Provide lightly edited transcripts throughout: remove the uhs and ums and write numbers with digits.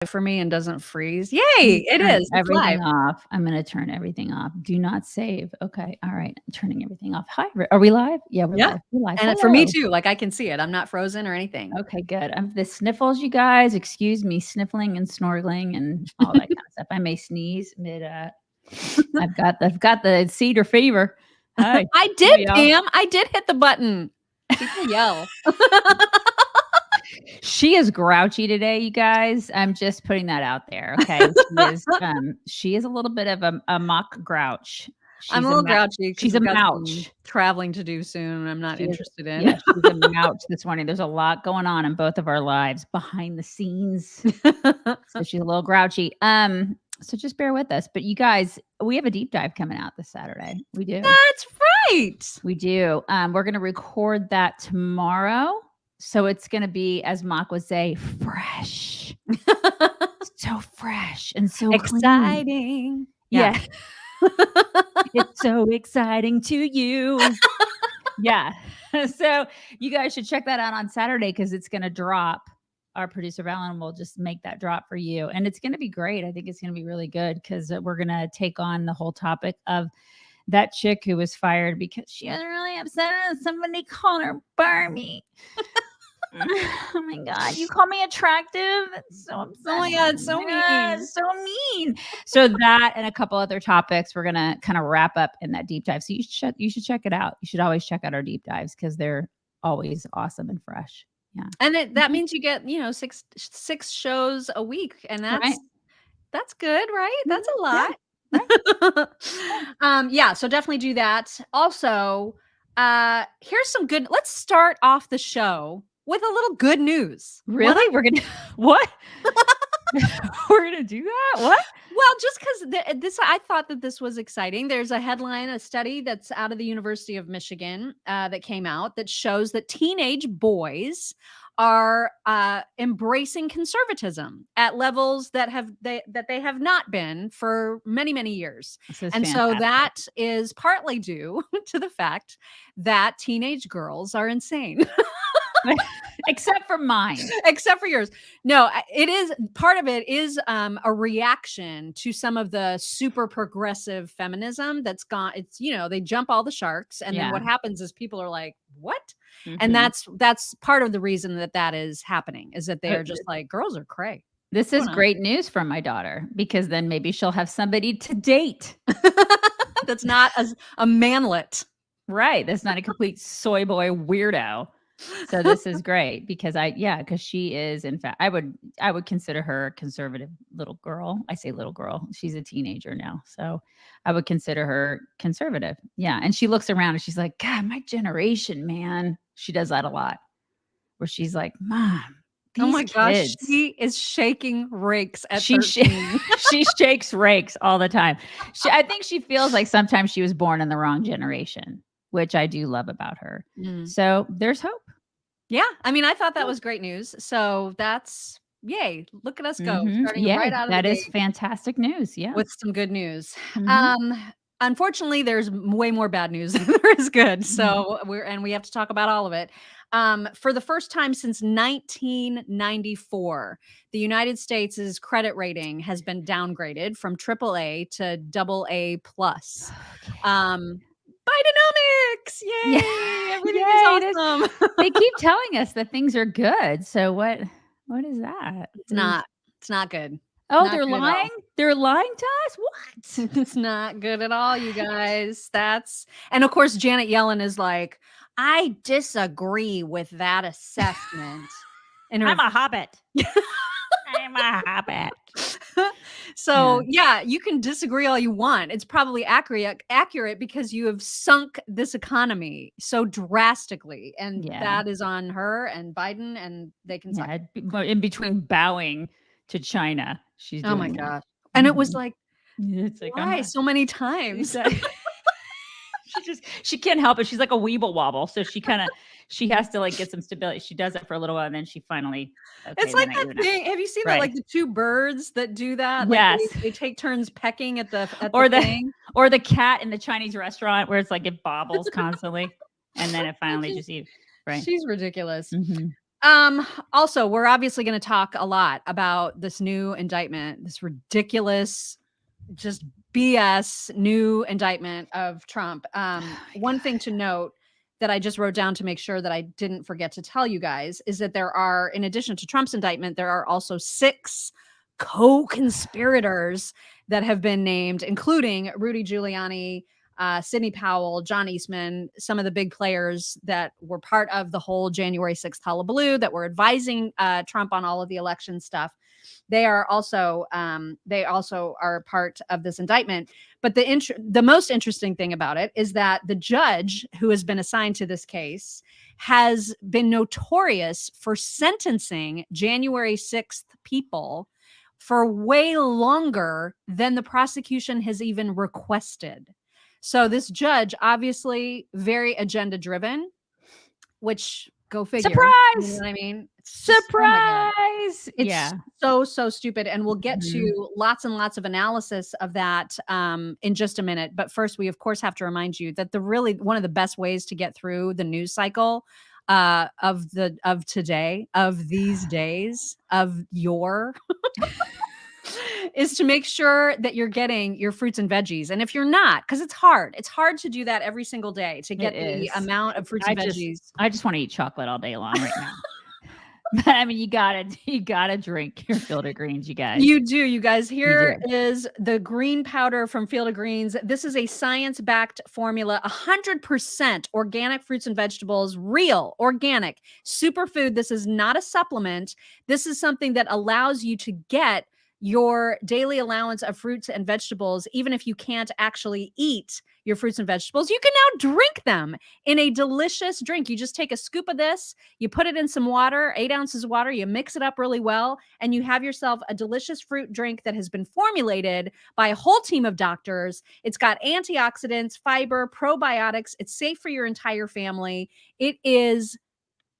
for me and doesn't freeze. Yay! It Turn is. It's live. everything off. I'm going to turn everything off. Do not save. Okay. All right. I'm turning everything off. Hi. Are we live? Yeah, we're Yeah. live. We're live. And for me Hello. too, like I can see it. I'm not frozen or anything. Okay, good. The sniffles, you guys. Excuse me, sniffling and snorkeling and all that kind of stuff. I may sneeze mid. I've got the cedar fever. Hi. I Hey, did, y'all. Pam. I did hit the button. People yell. She is grouchy today, you guys. I'm just putting that out there. Okay. She is a little bit of a mock grouch. I'm a little grouchy because She's a we've got some mouch. traveling to do soon, and I'm not interested in. Yeah, she's a mouch this morning. There's a lot going on in both of our lives behind the scenes. So she's a little grouchy. So just bear with us. But you guys, we have a deep dive coming out this Saturday. We do. That's right. We do. We're going to record that tomorrow. So it's going to be, as Mock would say, fresh. So fresh and so exciting. Clean. Yeah. It's so exciting to you. Yeah. So you guys should check that out on Saturday because it's going to drop. Our producer Valen will just make that drop for you. And it's going to be great. I think it's going to be really good because we're going to take on the whole topic of that chick who was fired because she was really upset at somebody called her Barbie. Oh my God, you call me attractive? That's so upsetting. Oh my God, so mean. So mean. So that and a couple other topics we're gonna kind of wrap up in that deep dive. So you should check it out. You should always check out our deep dives because they're always awesome and fresh. Yeah. And that means you get, 6 shows a week. And that's good, right? That's a lot. Yeah. Yeah, so definitely do that. Also, here's some good. Let's start off the show with a little good news. Really? We're gonna what? We're gonna do that? What? Well, just because I thought that this was exciting. There's a headline, a study that's out of the University of Michigan that came out that shows that teenage boys are embracing conservatism at levels that they have not been for many, many years. And fantastic. So that is partly due to the fact that teenage girls are insane. Except for mine. Except for yours. No, it is part of it is a reaction to some of the super progressive feminism that's gone. It's, they jump all the sharks. And then what happens is people are like, what? Mm-hmm. And that's part of the reason that is happening is that they are just like, girls are cray. This is great news for my daughter because then maybe she'll have somebody to date. That's not a manlet. Right. That's not a complete soy boy weirdo. So this is great because because she is, in fact, I would consider her a conservative little girl. I say little girl. She's a teenager now. So I would consider her conservative. Yeah. And she looks around and she's like, God, my generation, man. She does that a lot where she's like, Mom, these oh my kids. Gosh, she is shaking rakes at she 13. She shakes rakes all the time. I think she feels like sometimes she was born in the wrong generation, which I do love about her. So there's hope. Yeah. I mean, I thought that was great news. So that's yay. Look at us go. Starting right out of that the is gate fantastic news. Yeah. with some good news. Unfortunately, there's way more bad news than there is good. So we have to talk about all of it. For the first time since 1994, the United States' credit rating has been downgraded from AAA to AA+. Bidenomics! Yay! Yeah. Everything is awesome. They keep telling us that things are good. So what is that? It's not good. Oh, Not they're good at all. lying? They're lying to us? What? It's not good at all, you guys. And of course, Janet Yellen is like, I disagree with that assessment. And I'm a hobbit. I'm a hobbit. So yeah, you can disagree all you want. It's probably accurate because you have sunk this economy so drastically, and that is on her and Biden, and they can suck. In between bowing to China, she's doing oh my gosh, and it was like, it's like why so many times? She can't help it. She's like a weeble wobble. So she has to like get some stability. She does it for a little while and then she finally. It's like that thing. Have you seen that? Like the two birds that do that? Like yes. They take turns pecking at the thing. Or the cat in the Chinese restaurant where it's like it bobbles constantly. And then it finally just eats. Right. She's ridiculous. Also, we're obviously going to talk a lot about this new indictment, this ridiculous, just BS new indictment of Trump. One thing to note that I just wrote down to make sure that I didn't forget to tell you guys is that there are, in addition to Trump's indictment, there are also 6 co-conspirators that have been named, including Rudy Giuliani, Sidney Powell, John Eastman, some of the big players that were part of the whole January 6th hullabaloo, that were advising Trump on all of the election stuff. They also are part of this indictment. But the most interesting thing about it is that the judge who has been assigned to this case has been notorious for sentencing January 6th people for way longer than the prosecution has even requested. So this judge, obviously very agenda driven, which go figure. You know Surprise! what I mean? It's just, oh my God. Surprise! It's Yeah. so stupid. And we'll get Mhm. to lots and lots of analysis of that in just a minute. But first, we of course have to remind you that one of the best ways to get through the news cycle of today, of these days, of is to make sure that you're getting your fruits and veggies. And if you're not, because it's hard to do that every single day to get It the is. amount of fruits and veggies. I just wanna eat chocolate all day long right now. But, I mean, you gotta drink your Field of Greens, you guys. You do, you guys. You Here do. is the green powder from Field of Greens. This is a science-backed formula, 100% organic fruits and vegetables, real, organic, superfood. This is not a supplement. This is something that allows you to get your daily allowance of fruits and vegetables, even if you can't actually eat your fruits and vegetables. You can now drink them in a delicious drink. You just take a scoop of this, you put it in some water, 8 ounces of water, you mix it up really well, and you have yourself a delicious fruit drink that has been formulated by a whole team of doctors. It's got antioxidants, fiber, probiotics. It's safe for your entire family. It is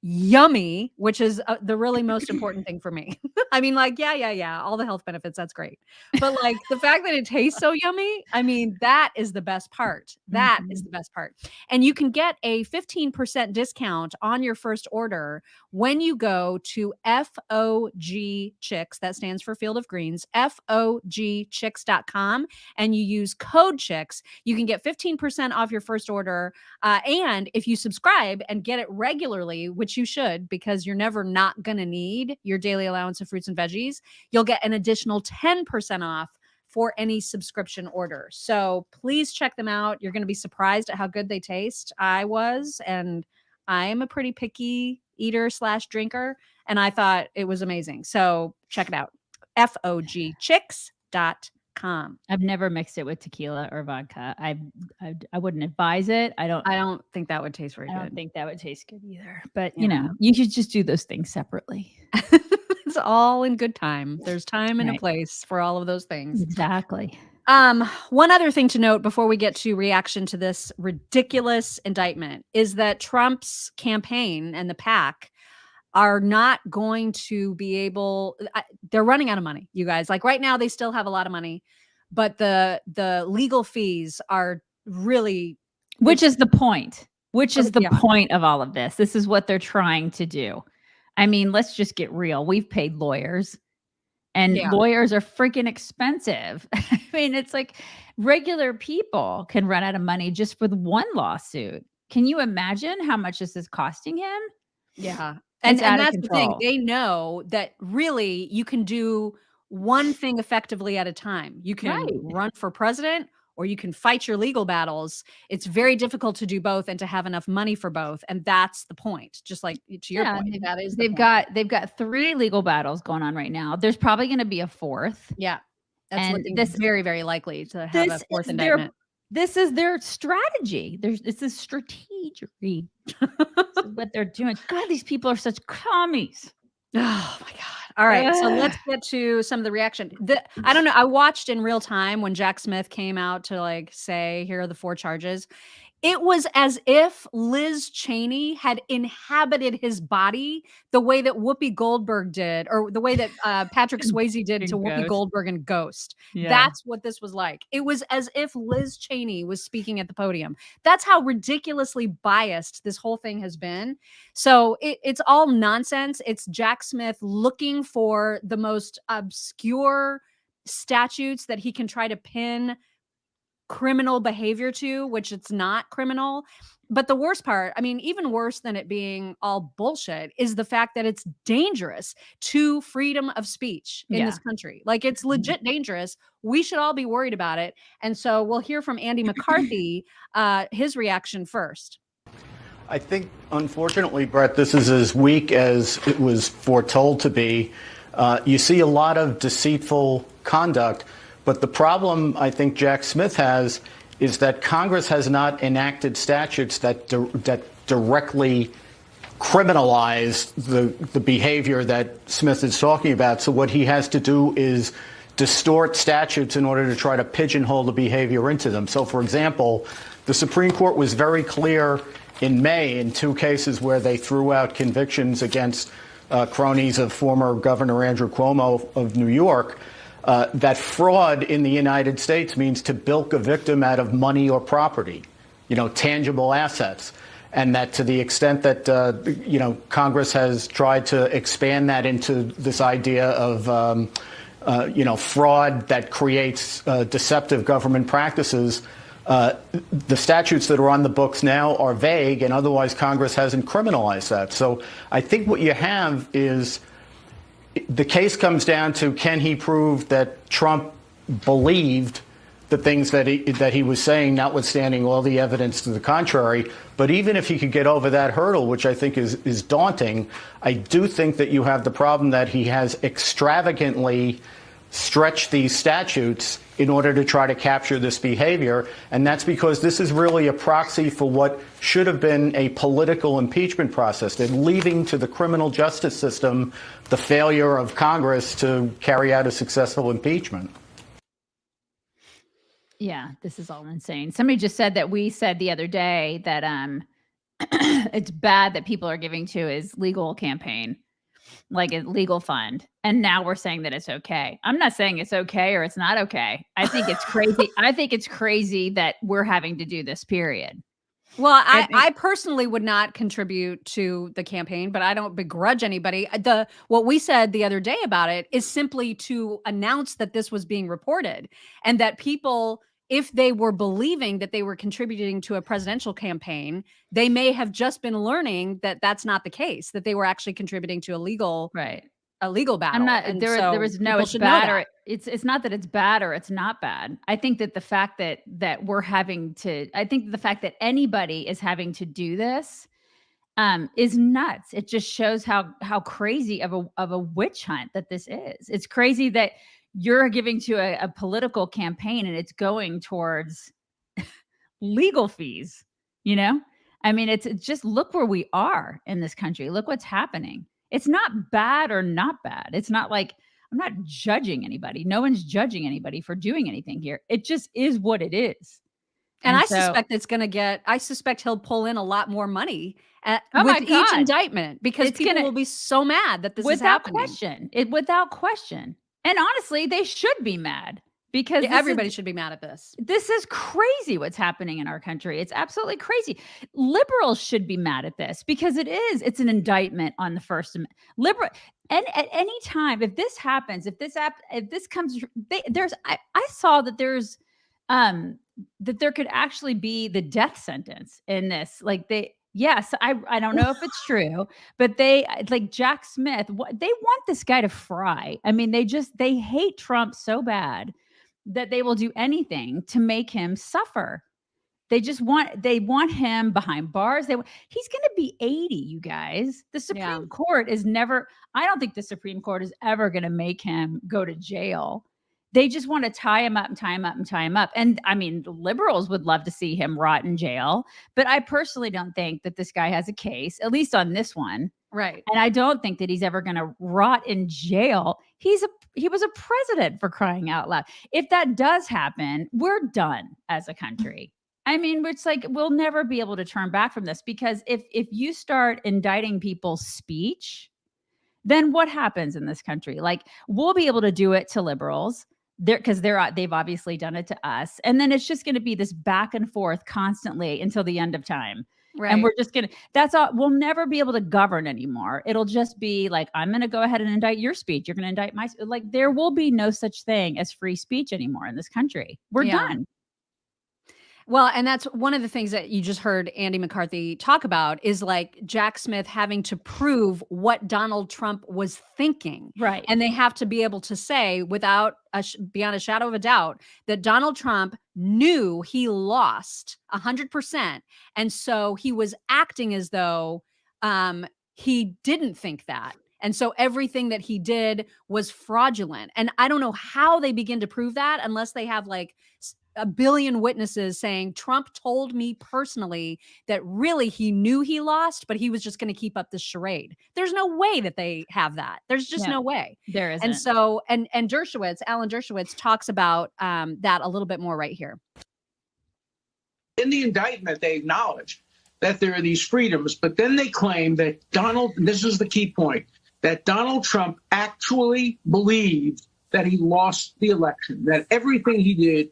yummy, which is the really most important thing for me. I mean, like, yeah, all the health benefits, that's great. But like the fact that it tastes so yummy, I mean, that is the best part. That is Mhm. the best part. And you can get a 15% discount on your first order when you go to FOG Chicks, that stands for Field of Greens, FOGchicks.com, and you use code Chicks. You can get 15% off your first order. And if you subscribe and get it regularly, which you should, because you're never not going to need your daily allowance of fruits and veggies, you'll get an additional 10% off for any subscription order. So please check them out. You're going to be surprised at how good they taste. I was, and I am a pretty picky eater slash drinker, and I thought it was amazing. So check it out. FOGchicks.com. I've never mixed it with tequila or vodka. I wouldn't advise it. I don't think that would taste very I don't good. think that would taste good either. But, Yeah. you should just do those things separately. It's all in good time. There's time and a Right. place for all of those things. Exactly. One other thing to note before we get to reaction to this ridiculous indictment is that Trump's campaign and the PAC are not going to be able, they're running out of money, you guys. Like right now, they still have a lot of money, but the legal fees are really, Which is the point. Which is the yeah. point of all of this. This is what they're trying to do. I mean, let's just get real. We've paid lawyers, and Yeah. lawyers are freaking expensive. I mean, it's like regular people can run out of money just with one lawsuit. Can you imagine how much this is costing him? Yeah. It's And out of that's the thing. control. They know that really you can do one thing effectively at a time. You can Right. run for president or you can fight your legal battles. It's very difficult to do both and to have enough money for both. And that's the point. Just like to your Yeah, point, and that is the they've point. got 3 legal battles going on right now. There's probably gonna be a 4th, Yeah. That's and looking very, very likely to have a this fourth is their indictment. this is their strategy. It's a strategy. This is what they're doing. God, these people are such commies. Oh my God. All right. So let's get to some of the reaction. I don't know. I watched in real time when Jack Smith came out to like say, here are the 4 charges. It was as if Liz Cheney had inhabited his body the way that Whoopi Goldberg did, or the way that Patrick Swayze did to In Whoopi Ghost. Goldberg in Ghost. Yeah. That's what this was like. It was as if Liz Cheney was speaking at the podium. That's how ridiculously biased this whole thing has been. So it's all nonsense. It's Jack Smith looking for the most obscure statutes that he can try to pin criminal behavior to, which it's not criminal. But the worst part, I mean, even worse than it being all bullshit, is the fact that it's dangerous to freedom of speech in Yeah. this country. Like, it's legit dangerous. We should all be worried about it. And so we'll hear from Andy McCarthy, his reaction first. I think, unfortunately, Brett, this is as weak as it was foretold to be. You see a lot of deceitful conduct. But the problem I think Jack Smith has is that Congress has not enacted statutes that directly criminalize the behavior that Smith is talking about. So what he has to do is distort statutes in order to try to pigeonhole the behavior into them. So, for example, the Supreme Court was very clear in May in 2 cases where they threw out convictions against cronies of former Governor Andrew Cuomo of New York. That fraud in the United States means to bilk a victim out of money or property, tangible assets. And that to the extent that, Congress has tried to expand that into this idea of, fraud that creates deceptive government practices, the statutes that are on the books now are vague, and otherwise Congress hasn't criminalized that. So I think what you have is the case comes down to, can he prove that Trump believed the things that he was saying, notwithstanding all the evidence to the contrary. But even if he could get over that hurdle, which I think is daunting, I do think that you have the problem that he has extravagantly stretched these statutes in order to try to capture this behavior. And that's because this is really a proxy for what should have been a political impeachment process. They're leaving to the criminal justice system the failure of Congress to carry out a successful impeachment. Yeah, this is all insane. Somebody just said that we said the other day that it's bad that people are giving to his legal campaign, like a legal fund. And now we're saying that it's okay. I'm not saying it's okay or it's not okay. I think it's crazy. I think it's crazy that we're having to do this, period. Well, I personally would not contribute to the campaign, but I don't begrudge anybody. What we said the other day about it is simply to announce that this was being reported, and that people, if they were believing that they were contributing to a presidential campaign, they may have just been learning that that's not the case, that they were actually contributing to a legal battle. I'm not, And there so was no, people it's should know bad, or that. it's not that it's bad or it's not bad. I think that the fact that we're having to, I think the fact that anybody is having to do this is nuts. It just shows how crazy of a witch hunt that this is. It's crazy that you're giving to a political campaign and it's going towards legal fees, I mean, it's just, look where we are in this country. Look what's happening. It's not bad or not bad. It's not like, I'm not judging anybody. No one's judging anybody for doing anything here. It just is what it is. And I suspect he'll pull in a lot more money with each indictment, because people will be so mad that this is happening. Without question. And honestly, they should be mad, because everybody should be mad at this. This is crazy what's happening in our country. It's absolutely crazy. Liberals should be mad at this, because it's an indictment on the First Amendment. And at any time, if this happens, if this comes, I saw that there's that there could actually be the death sentence in this. Yes, I don't know if it's true, but they, like Jack Smith, they want this guy to fry. I mean, they hate Trump so bad that they will do anything to make him suffer. They want him behind bars. He's going to be 80, you guys. The Supreme Court I don't think the Supreme Court is ever going to make him go to jail. They just want to tie him up and tie him up and tie him up. And I mean, the liberals would love to see him rot in jail, but I personally don't think that this guy has a case, at least on this one. Right. And I don't think that he's ever going to rot in jail. He was a president, for crying out loud. If that does happen, we're done as a country. I mean, it's like we'll never be able to turn back from this, because if you start indicting people's speech, then what happens in this country? Like, we'll be able to do it to liberals there, because they've obviously done it to us, and then it's just going to be this back and forth constantly until the end of time. Right. And we're just gonna, that's all. We'll never be able to govern anymore. It'll just be like, I'm gonna go ahead and indict your speech, you're gonna indict my, like, there will be no such thing as free speech anymore in this country. We're done. Well, and that's one of the things that you just heard Andy McCarthy talk about, is like Jack Smith having to prove what Donald Trump was thinking. Right. And they have to be able to say without beyond a shadow of a doubt that Donald Trump knew he lost 100%. And so he was acting as though he didn't think that. And so everything that he did was fraudulent. And I don't know how they begin to prove that unless they have like a billion witnesses saying Trump told me personally that really he knew he lost, but he was just going to keep up this charade. There's no way that they have that. There's just no way. There isn't. And so, and Dershowitz, Alan Dershowitz talks about that a little bit more right here. In the indictment, they acknowledge that there are these freedoms, but then they claim that and this is the key point, that Donald Trump actually believed that he lost the election, that everything he did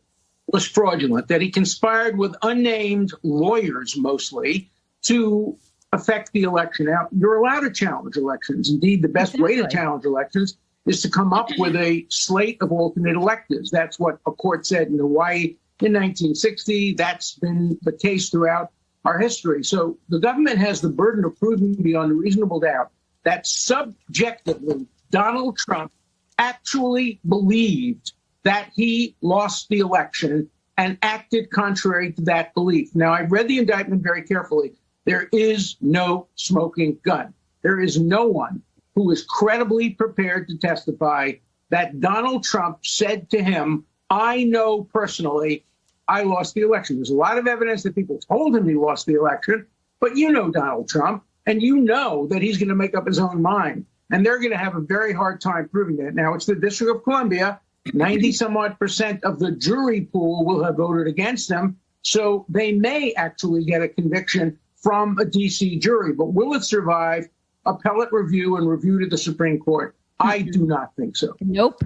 was fraudulent, that he conspired with unnamed lawyers mostly to affect the election. Now, you're allowed to challenge elections. Indeed, the best way to challenge elections is to come up with a slate of alternate electives. That's what a court said in Hawaii in 1960. That's been the case throughout our history. So the government has the burden of proving beyond a reasonable doubt that subjectively Donald Trump actually believed that he lost the election and acted contrary to that belief. Now, I've read the indictment very carefully. There is no smoking gun. There is no one who is credibly prepared to testify that Donald Trump said to him, I know personally I lost the election. There's a lot of evidence that people told him he lost the election, but you know Donald Trump, and you know that he's going to make up his own mind. And they're going to have a very hard time proving that. Now, it's the District of Columbia. 90-some-odd% of the jury pool will have voted against them. So they may actually get a conviction from a D.C. jury. But will it survive appellate review and review to the Supreme Court? I do not think so. Nope,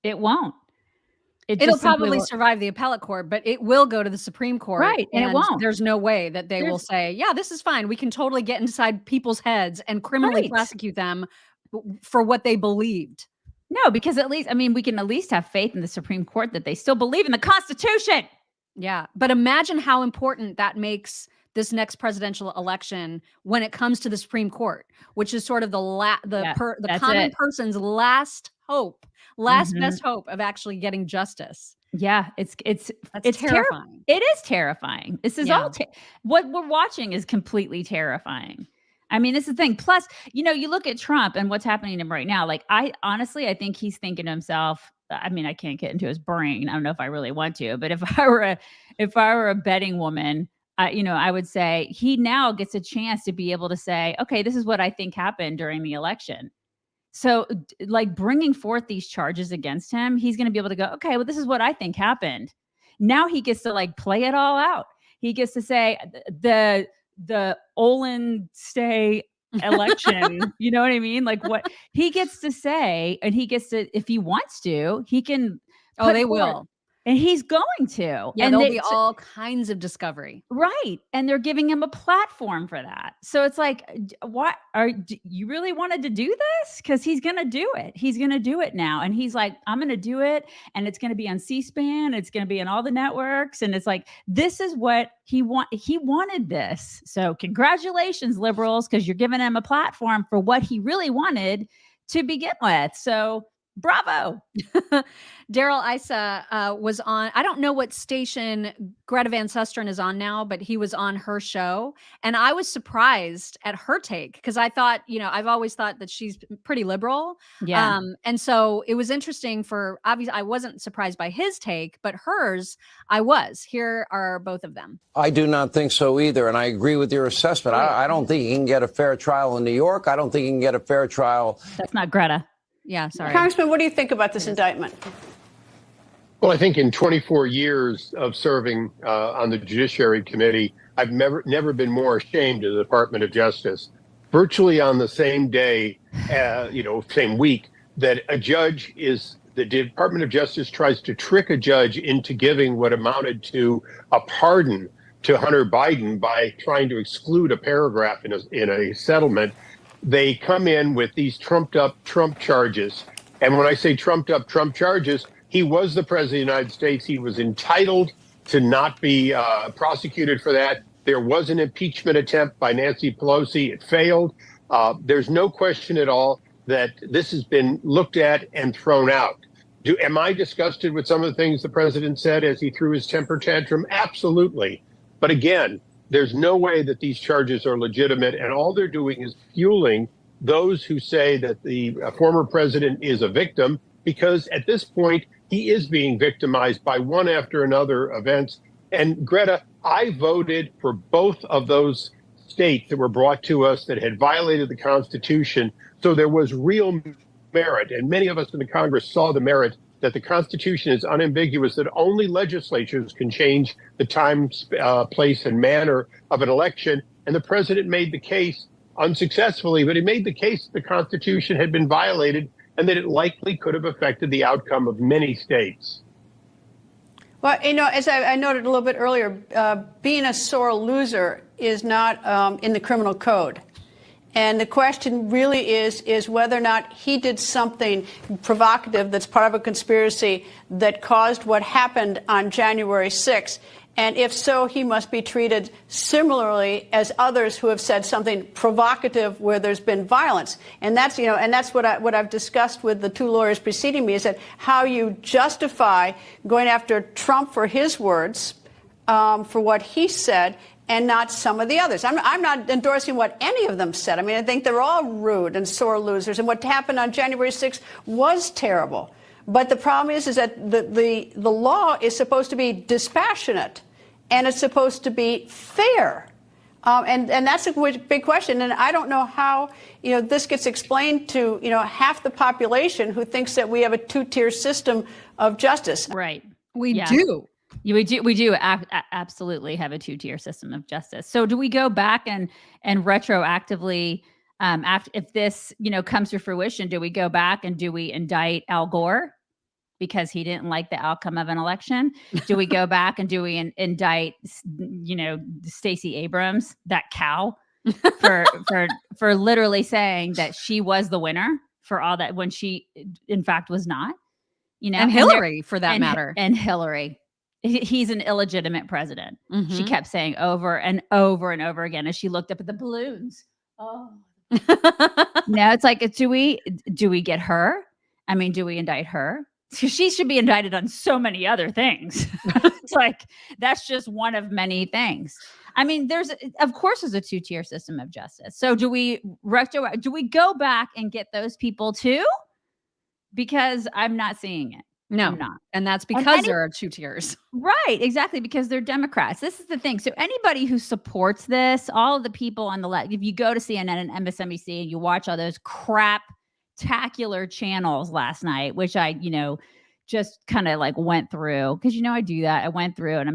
it won't. It'll probably survive the appellate court, but it will go to the Supreme Court. Right. And it won't. There's no way that they will say, yeah, this is fine. We can totally get inside people's heads and criminally prosecute them for what they believed. No, because at least, I mean, we can at least have faith in the Supreme Court that they still believe in the Constitution. Yeah. But imagine how important that makes this next presidential election when it comes to the Supreme Court, which is sort of the common person's last hope, best hope of actually getting justice. Yeah, it's terrifying. It is terrifying. This is all what we're watching is completely terrifying. I mean, this is the thing. Plus, you know, you look at Trump and what's happening to him right now. Like, I think he's thinking to himself, I mean, I can't get into his brain. I don't know if I really want to, but if I were a betting woman, I would say he now gets a chance to be able to say, okay, this is what I think happened during the election. So like bringing forth these charges against him, he's going to be able to go, okay, well, this is what I think happened. Now he gets to like play it all out. He gets to say the Olin Stay election, you know what I mean? Like what he gets to say, and he gets to, if he wants to, he can. Oh, they will. And he's going to. Yeah, and there'll be all kinds of discovery. Right. And they're giving him a platform for that. So it's like, you really wanted to do this? Because he's going to do it. He's going to do it now. And he's like, I'm going to do it. And it's going to be on C-SPAN. It's going to be on all the networks. And it's like, this is what he wanted this. So congratulations, liberals, because you're giving him a platform for what he really wanted to begin with. So bravo. Daryl Issa was on, I don't know what station Greta Van Susteren is on now, but he was on her show. And I was surprised at her take because I thought, I've always thought that she's pretty liberal. Yeah. And so it was interesting obviously, I wasn't surprised by his take, but hers, I was. Here are both of them. I do not think so either. And I agree with your assessment. I don't think he can get a fair trial in New York. I don't think he can get a fair trial. That's not Greta. Yeah, sorry. Congressman, what do you think about this indictment? Well, I think in 24 years of serving on the Judiciary Committee, I've never been more ashamed of the Department of Justice. Virtually on the same day, same week, that the Department of Justice tries to trick a judge into giving what amounted to a pardon to Hunter Biden by trying to exclude a paragraph in a settlement. They come in with these trumped up Trump charges. And when I say trumped up Trump charges, he was the president of the United States. He was entitled to not be prosecuted for that. There was an impeachment attempt by Nancy Pelosi. It failed. There's no question at all that this has been looked at and thrown out. Am I disgusted with some of the things the president said as he threw his temper tantrum? Absolutely. But again, there's no way that these charges are legitimate, and all they're doing is fueling those who say that the former president is a victim, because at this point, he is being victimized by one after another events. And Greta, I voted for both of those states that were brought to us that had violated the Constitution. So there was real merit. And many of us in the Congress saw the merit that the Constitution is unambiguous, that only legislatures can change the time, place, and manner of an election. And the president made the case unsuccessfully, but he made the case that the Constitution had been violated and that it likely could have affected the outcome of many states. Well, as I noted a little bit earlier, being a sore loser is not in the criminal code. And the question really is whether or not he did something provocative that's part of a conspiracy that caused what happened on January 6th. And if so, he must be treated similarly as others who have said something provocative where there's been violence. And that's, and that's what I've discussed with the two lawyers preceding me, is that how you justify going after Trump for his words, for what he said, and not some of the others. I'm not endorsing what any of them said. I mean, I think they're all rude and sore losers. And what happened on January 6th was terrible. But the problem is that the law is supposed to be dispassionate, and it's supposed to be fair. And that's a big question. And I don't know how, this gets explained to, half the population who thinks that we have a two-tier system of justice. Right. We do. We do absolutely have a two-tier system of justice. So do we go back and retroactively, if this, comes to fruition, do we go back and do we indict Al Gore because he didn't like the outcome of an election? Do we go back and do we indict, Stacey Abrams, that cow, for literally saying that she was the winner for all that when she in fact was not, and Hillary for that matter. And Hillary. He's an illegitimate president. Mm-hmm. She kept saying over and over and over again as she looked up at the balloons. Oh, now it's like, do we get her? I mean, do we indict her? She should be indicted on so many other things. It's like, that's just one of many things. I mean, of course there's a two-tier system of justice. So do we go back and get those people too? Because I'm not seeing it. No, I'm not. And that's because there are two tiers. Right, exactly, because they're Democrats. This is the thing. So anybody who supports this, all of the people on the left, if you go to CNN and MSNBC and you watch all those crap-tacular channels last night, which I, just kind of like went through, because, I do that. I went through and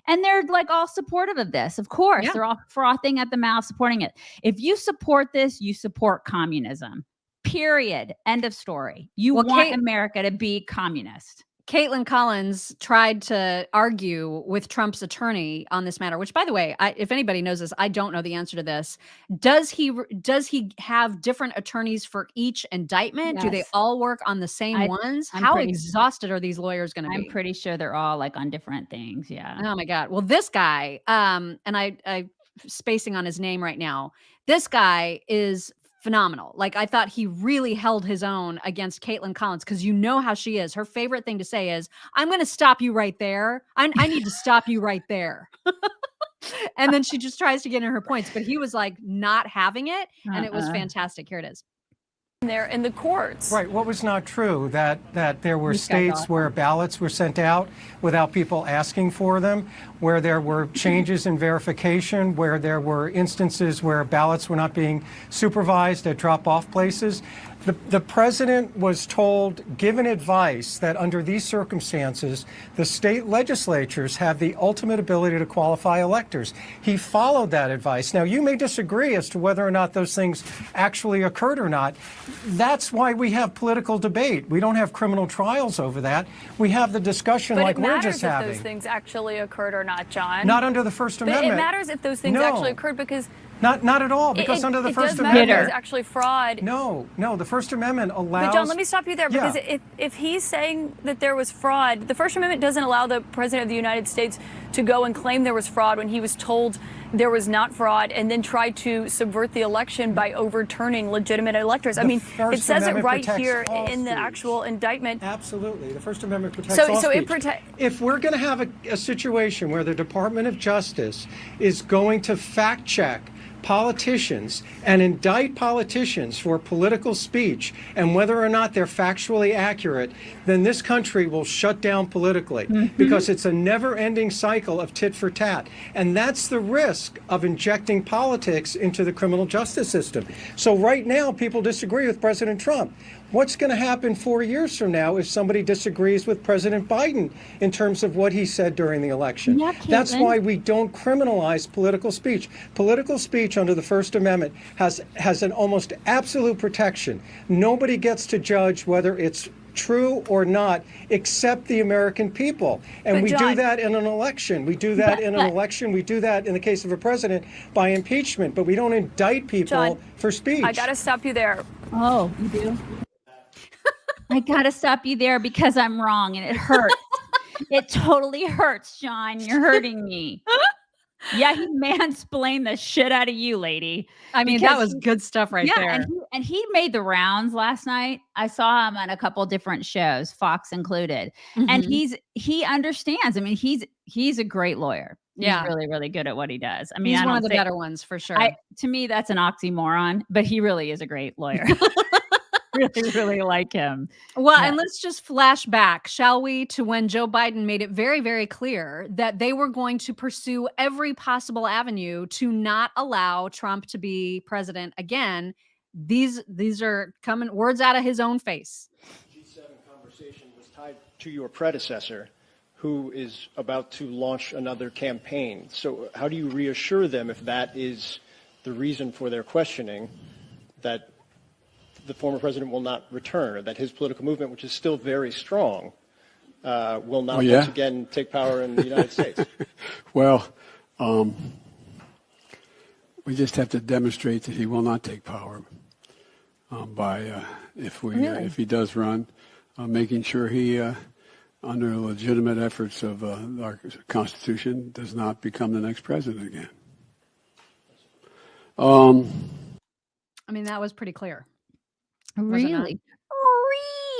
and they're like all supportive of this. Of course, They're all frothing at the mouth, supporting it. If you support this, you support communism. Period. End of story. You want America to be communist. Caitlin Collins tried to argue with Trump's attorney on this matter, which, by the way, if anybody knows this, I don't know the answer to this. Does he have different attorneys for each indictment? Yes. Do they all work on the same ones? How exhausted are these lawyers going to be? I'm pretty sure they're all like on different things. Yeah. Oh my God. Well, this guy, and I spacing on his name right now. This guy is phenomenal. Like, I thought he really held his own against Caitlin Collins, because how she is. Her favorite thing to say is, I'm going to stop you right there. I need to stop you right there. And then she just tries to get in her points, but he was like not having it. And it was fantastic. Here it is. There in the courts. Right. What was not true? That there were states where ballots were sent out without people asking for them, where there were changes in verification, where there were instances where ballots were not being supervised at drop-off places. The president was told, given advice, that under these circumstances, the state legislatures have the ultimate ability to qualify electors. He followed that advice. Now, you may disagree as to whether or not those things actually occurred or not. That's why we have political debate. We don't have criminal trials over that. We have the discussion like we're just having. But it matters if those things actually occurred or not, John. Not under the First Amendment. But it matters if those things actually occurred because... Not at all, because under the First Amendment, Amendment, it's actually fraud. No, the First Amendment allows. But John, let me stop you there, because if he's saying that there was fraud, the First Amendment doesn't allow the President of the United States to go and claim there was fraud when he was told there was not fraud, and then try to subvert the election by overturning legitimate electors. I mean, it says it right here in the actual indictment. Absolutely, the First Amendment protects all speech. If we're going to have a situation where the Department of Justice is going to fact check politicians and indict politicians for political speech and whether or not they're factually accurate, then this country will shut down politically, because it's a never-ending cycle of tit for tat. And that's the risk of injecting politics into the criminal justice system. So right now, people disagree with President Trump. What's going to happen 4 years from now if somebody disagrees with President Biden in terms of what he said during the election? That's why we don't criminalize political speech. Political speech under the First Amendment has an almost absolute protection. Nobody gets to judge whether it's true or not, except the American people. And we do that in an election. We do that in an election. We do that in the case of a president by impeachment, but we don't indict people for speech. I got to stop you there. Oh, you do? I got to stop you there because I'm wrong and it hurts. It totally hurts, John. You're hurting me. Yeah, he mansplained the shit out of you, lady. I mean, that was good stuff right there. And he made the rounds last night. I saw him on a couple different shows, Fox included. And he understands. I mean, he's a great lawyer. He's really, really good at what he does. I mean, he's one of the better ones for sure. To me, that's an oxymoron, but he really is a great lawyer. Really, really like him. Well, and let's just flash back, shall we, to when Joe Biden made it very, very clear that they were going to pursue every possible avenue to not allow Trump to be president again. These are coming words out of his own face. G7 conversation was tied to your predecessor, who is about to launch another campaign. So how do you reassure them, if that is the reason for their questioning, that the former president will not return, or that his political movement, which is still very strong, will not once again take power in the United States? Well, we just have to demonstrate that he will not take power by, if he does run, making sure he, under legitimate efforts of our Constitution, does not become the next president again. I mean, that was pretty clear. Really?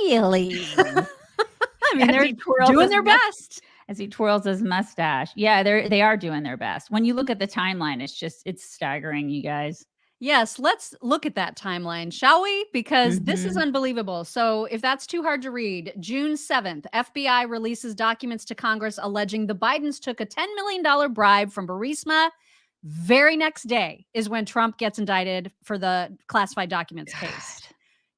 I mean, they're doing their best. As he twirls his mustache. Yeah, they are doing their best. When you look at the timeline, it's staggering, you guys. Yes, let's look at that timeline, shall we? Because this is unbelievable. So if that's too hard to read, June 7th, FBI releases documents to Congress alleging the Bidens took a $10 million bribe from Burisma. Very next day is when Trump gets indicted for the classified documents case.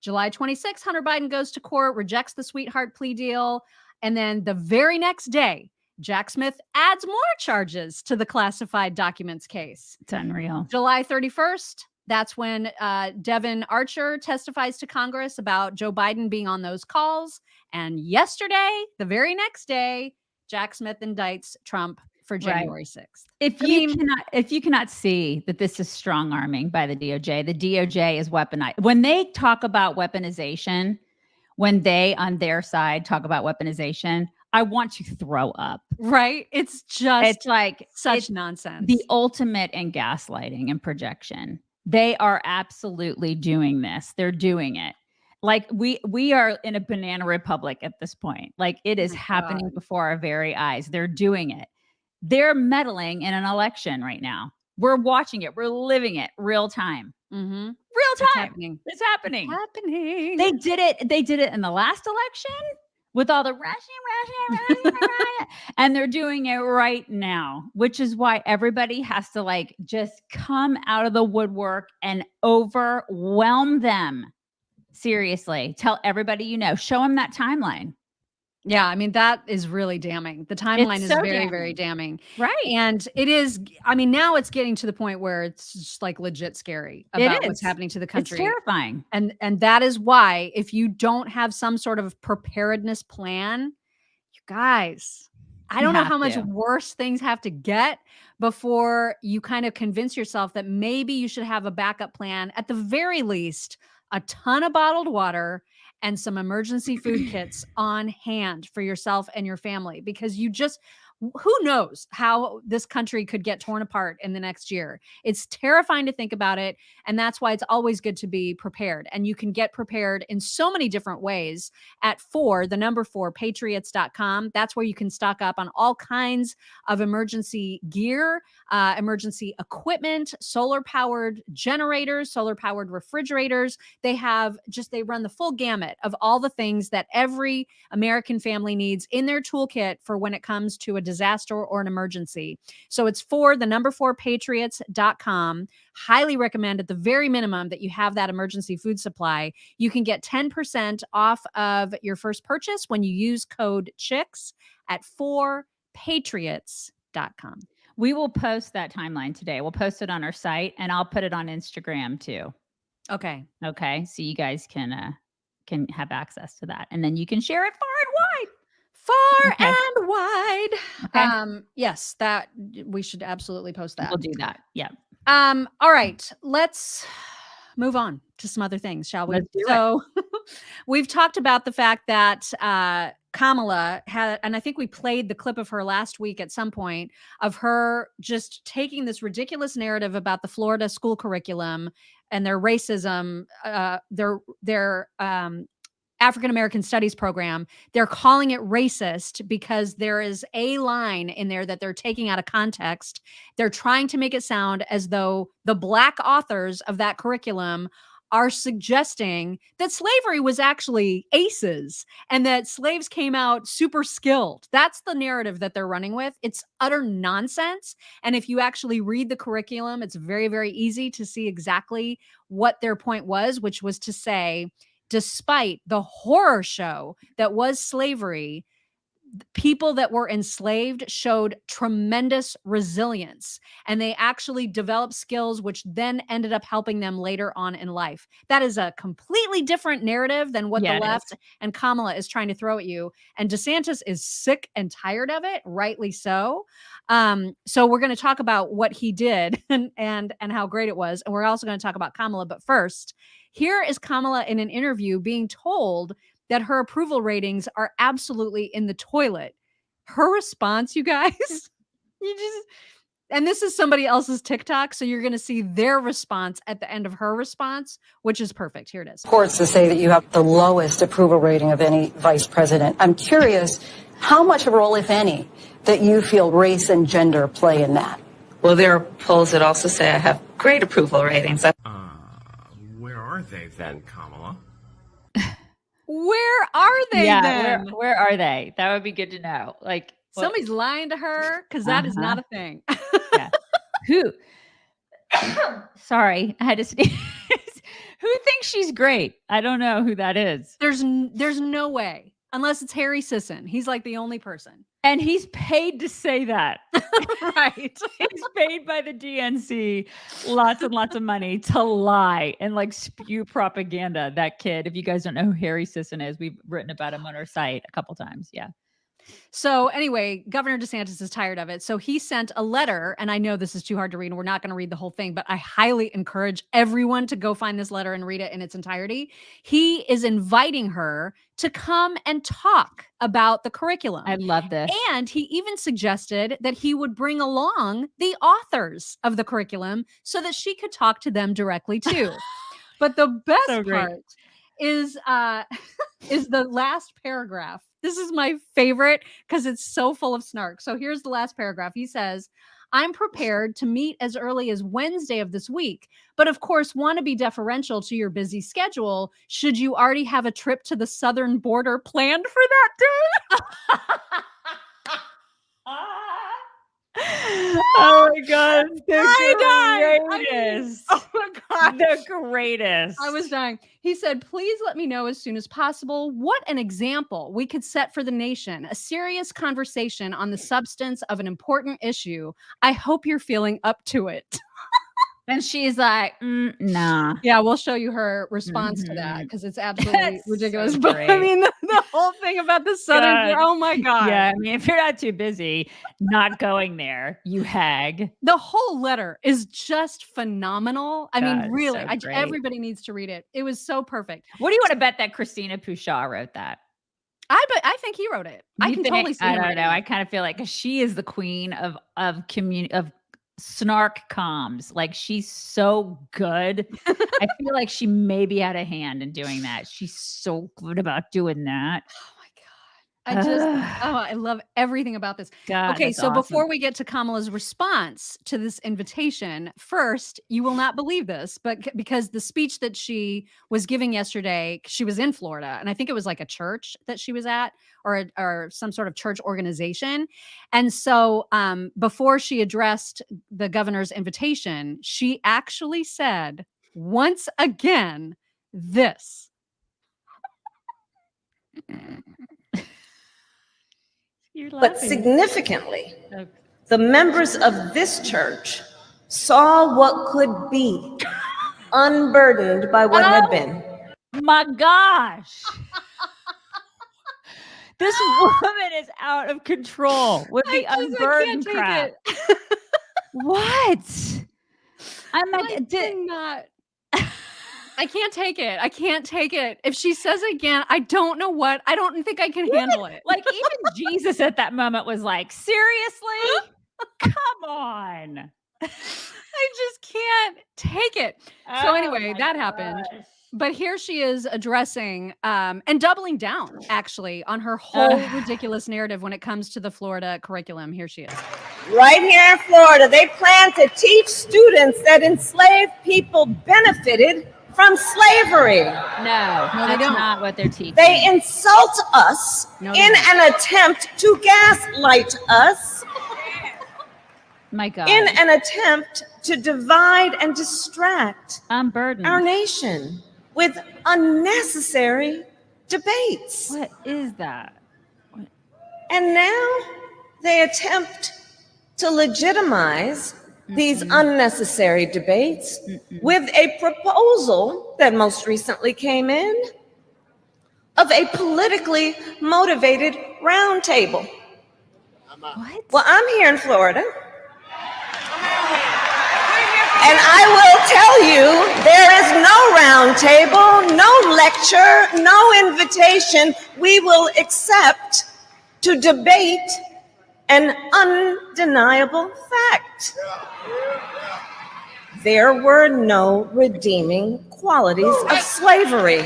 July 26th, Hunter Biden goes to court, rejects the sweetheart plea deal. And then the very next day, Jack Smith adds more charges to the classified documents case. It's unreal. July 31st, that's when Devin Archer testifies to Congress about Joe Biden being on those calls. And yesterday, the very next day, Jack Smith indicts Trump for January 6th. If you cannot see that this is strong arming by the DOJ is weaponized. When they talk about weaponization, when they on their side talk about weaponization, I want to throw up. Right? It's like such nonsense. The ultimate in gaslighting and projection. They are absolutely doing this. They're doing it. Like we are in a banana republic at this point. Like it is happening before our very eyes. They're doing it. They're meddling in an election right now. We're watching it. We're living it real time. Real time. It's happening. They did it in the last election with all the Russian, and they're doing it right now, which is why everybody has to just come out of the woodwork and overwhelm them. Seriously, tell everybody you know. Show them that timeline. Yeah, I mean, that is really damning. The timeline is very, very damning. Right. And it is, I mean, now it's getting to the point where it's just like legit scary about what's happening to the country. It's terrifying. And that is why, if you don't have some sort of preparedness plan, you guys, I don't know how much worse things have to get before you kind of convince yourself that maybe you should have a backup plan. At the very least, a ton of bottled water and some emergency food kits on hand for yourself and your family, because who knows how this country could get torn apart in the next year. It's terrifying to think about it. And that's why it's always good to be prepared. And you can get prepared in so many different ways at 4patriots.com. That's where you can stock up on all kinds of emergency gear, emergency equipment, solar powered generators, solar powered refrigerators. They run the full gamut of all the things that every American family needs in their toolkit for when it comes to a disaster or an emergency. So it's 4patriots.com. Highly recommend at the very minimum that you have that emergency food supply. You can get 10% off of your first purchase when you use code CHICKS at 4patriots.com. We will post that timeline today. We'll post it on our site, and I'll put it on Instagram too. Okay. So you guys can have access to that, and then you can share it far and wide. And wide. Okay. Yes, that we should absolutely post that. We'll do that. Yeah. All right, let's move on to some other things, shall we? Let's do it. We've talked about the fact that Kamala had, and I think we played the clip of her last week at some point, of her just taking this ridiculous narrative about the Florida school curriculum and their racism, their African-American studies program. They're calling it racist because there is a line in there that they're taking out of context. They're trying to make it sound as though the Black authors of that curriculum are suggesting that slavery was actually aces and that slaves came out super skilled. That's the narrative that they're running with. It's utter nonsense. And if you actually read the curriculum, it's very, very easy to see exactly what their point was, which was to say, despite the horror show that was slavery, people that were enslaved showed tremendous resilience, and they actually developed skills which then ended up helping them later on in life. That is a completely different narrative than what the left and Kamala is trying to throw at you. And DeSantis is sick and tired of it, rightly so. So we're going to talk about what he did and how great it was. And we're also going to talk about Kamala. But first, here is Kamala in an interview being told that her approval ratings are absolutely in the toilet. Her response, you guys, and this is somebody else's TikTok, so you're going to see their response at the end of her response, which is perfect. Here it is. Reports to say that you have the lowest approval rating of any vice president. I'm curious how much of a role, if any, that you feel race and gender play in that. Well, there are polls that also say I have great approval ratings. Where are they then, Kamala? Where are they then? Where are they? That would be good to know. Like somebody's lying to her, because that is not a thing. Yeah. Who? Sorry, I had to sneeze. Who thinks she's great? I don't know who that is. There's no way, unless it's Harry Sisson. He's like the only person. And he's paid to say that. Right. He's paid by the DNC lots and lots of money to lie and like spew propaganda. That kid, if you guys don't know who Harry Sisson is, we've written about him on our site a couple times. Yeah. So anyway, Governor DeSantis is tired of it. So he sent a letter, and I know this is too hard to read, and we're not going to read the whole thing, but I highly encourage everyone to go find this letter and read it in its entirety. He is inviting her to come and talk about the curriculum. I love this. And he even suggested that he would bring along the authors of the curriculum so that she could talk to them directly too. But the best part is the last paragraph. This is my favorite because it's so full of snark. So here's the last paragraph. He says, I'm prepared to meet as early as Wednesday of this week, but of course want to be deferential to your busy schedule should you already have a trip to the southern border planned for that day. Oh my God. I died. Greatest. Oh my God. the greatest. I was dying. He said, please let me know as soon as possible what an example we could set for the nation, a serious conversation on the substance of an important issue. I hope you're feeling up to it. And she's like, nah. Yeah, we'll show you her response to that because it's absolutely That's ridiculous. so But I great. mean, the whole thing about the Southern, God. oh my God. Yeah, I mean, if you're not too busy not going there, you hag. The whole letter is just phenomenal. I mean, God, really, so great. everybody needs to read it. It was so perfect. What do you want to bet that Christina Pushaw wrote that? I think he wrote it. I can totally see him. I don't know. I kind of feel like she is the queen of snark comms. Like, she's so good. I feel like she maybe had a hand in doing that. She's so good about doing that. I love everything about this. God, okay, so awesome. before we get to Kamala's response to this invitation, first, you will not believe this, but because the speech that she was giving yesterday, she was in Florida, and I think it was like a church that she was at, or some sort of church organization. And so before she addressed the governor's invitation, she actually said, once again, this. But significantly, the members of this church saw what could be, unburdened by what had been. My gosh. This woman is out of control with the unburdened crap. What? I'm like, I can't take it. I can't take it. If she says it again, I don't think I can handle it. Like, even Jesus at that moment was like, seriously? Come on. I just can't take it. So anyway, that happened. But here she is addressing and doubling down, actually, on her whole ridiculous narrative when it comes to the Florida curriculum. Here she is. Right here in Florida, they plan to teach students that enslaved people benefited from slavery. No, that's not what they're teaching. They insult us in an attempt to gaslight us. My God. In an attempt to divide and distract our nation with unnecessary debates. What is that? And now they attempt to legitimize these unnecessary debates with a proposal that most recently came in of a politically motivated roundtable. What? Well, I'm here in Florida. And I will tell you, there is no round table, no lecture, no invitation we will accept to debate an undeniable fact. There were no redeeming qualities of slavery.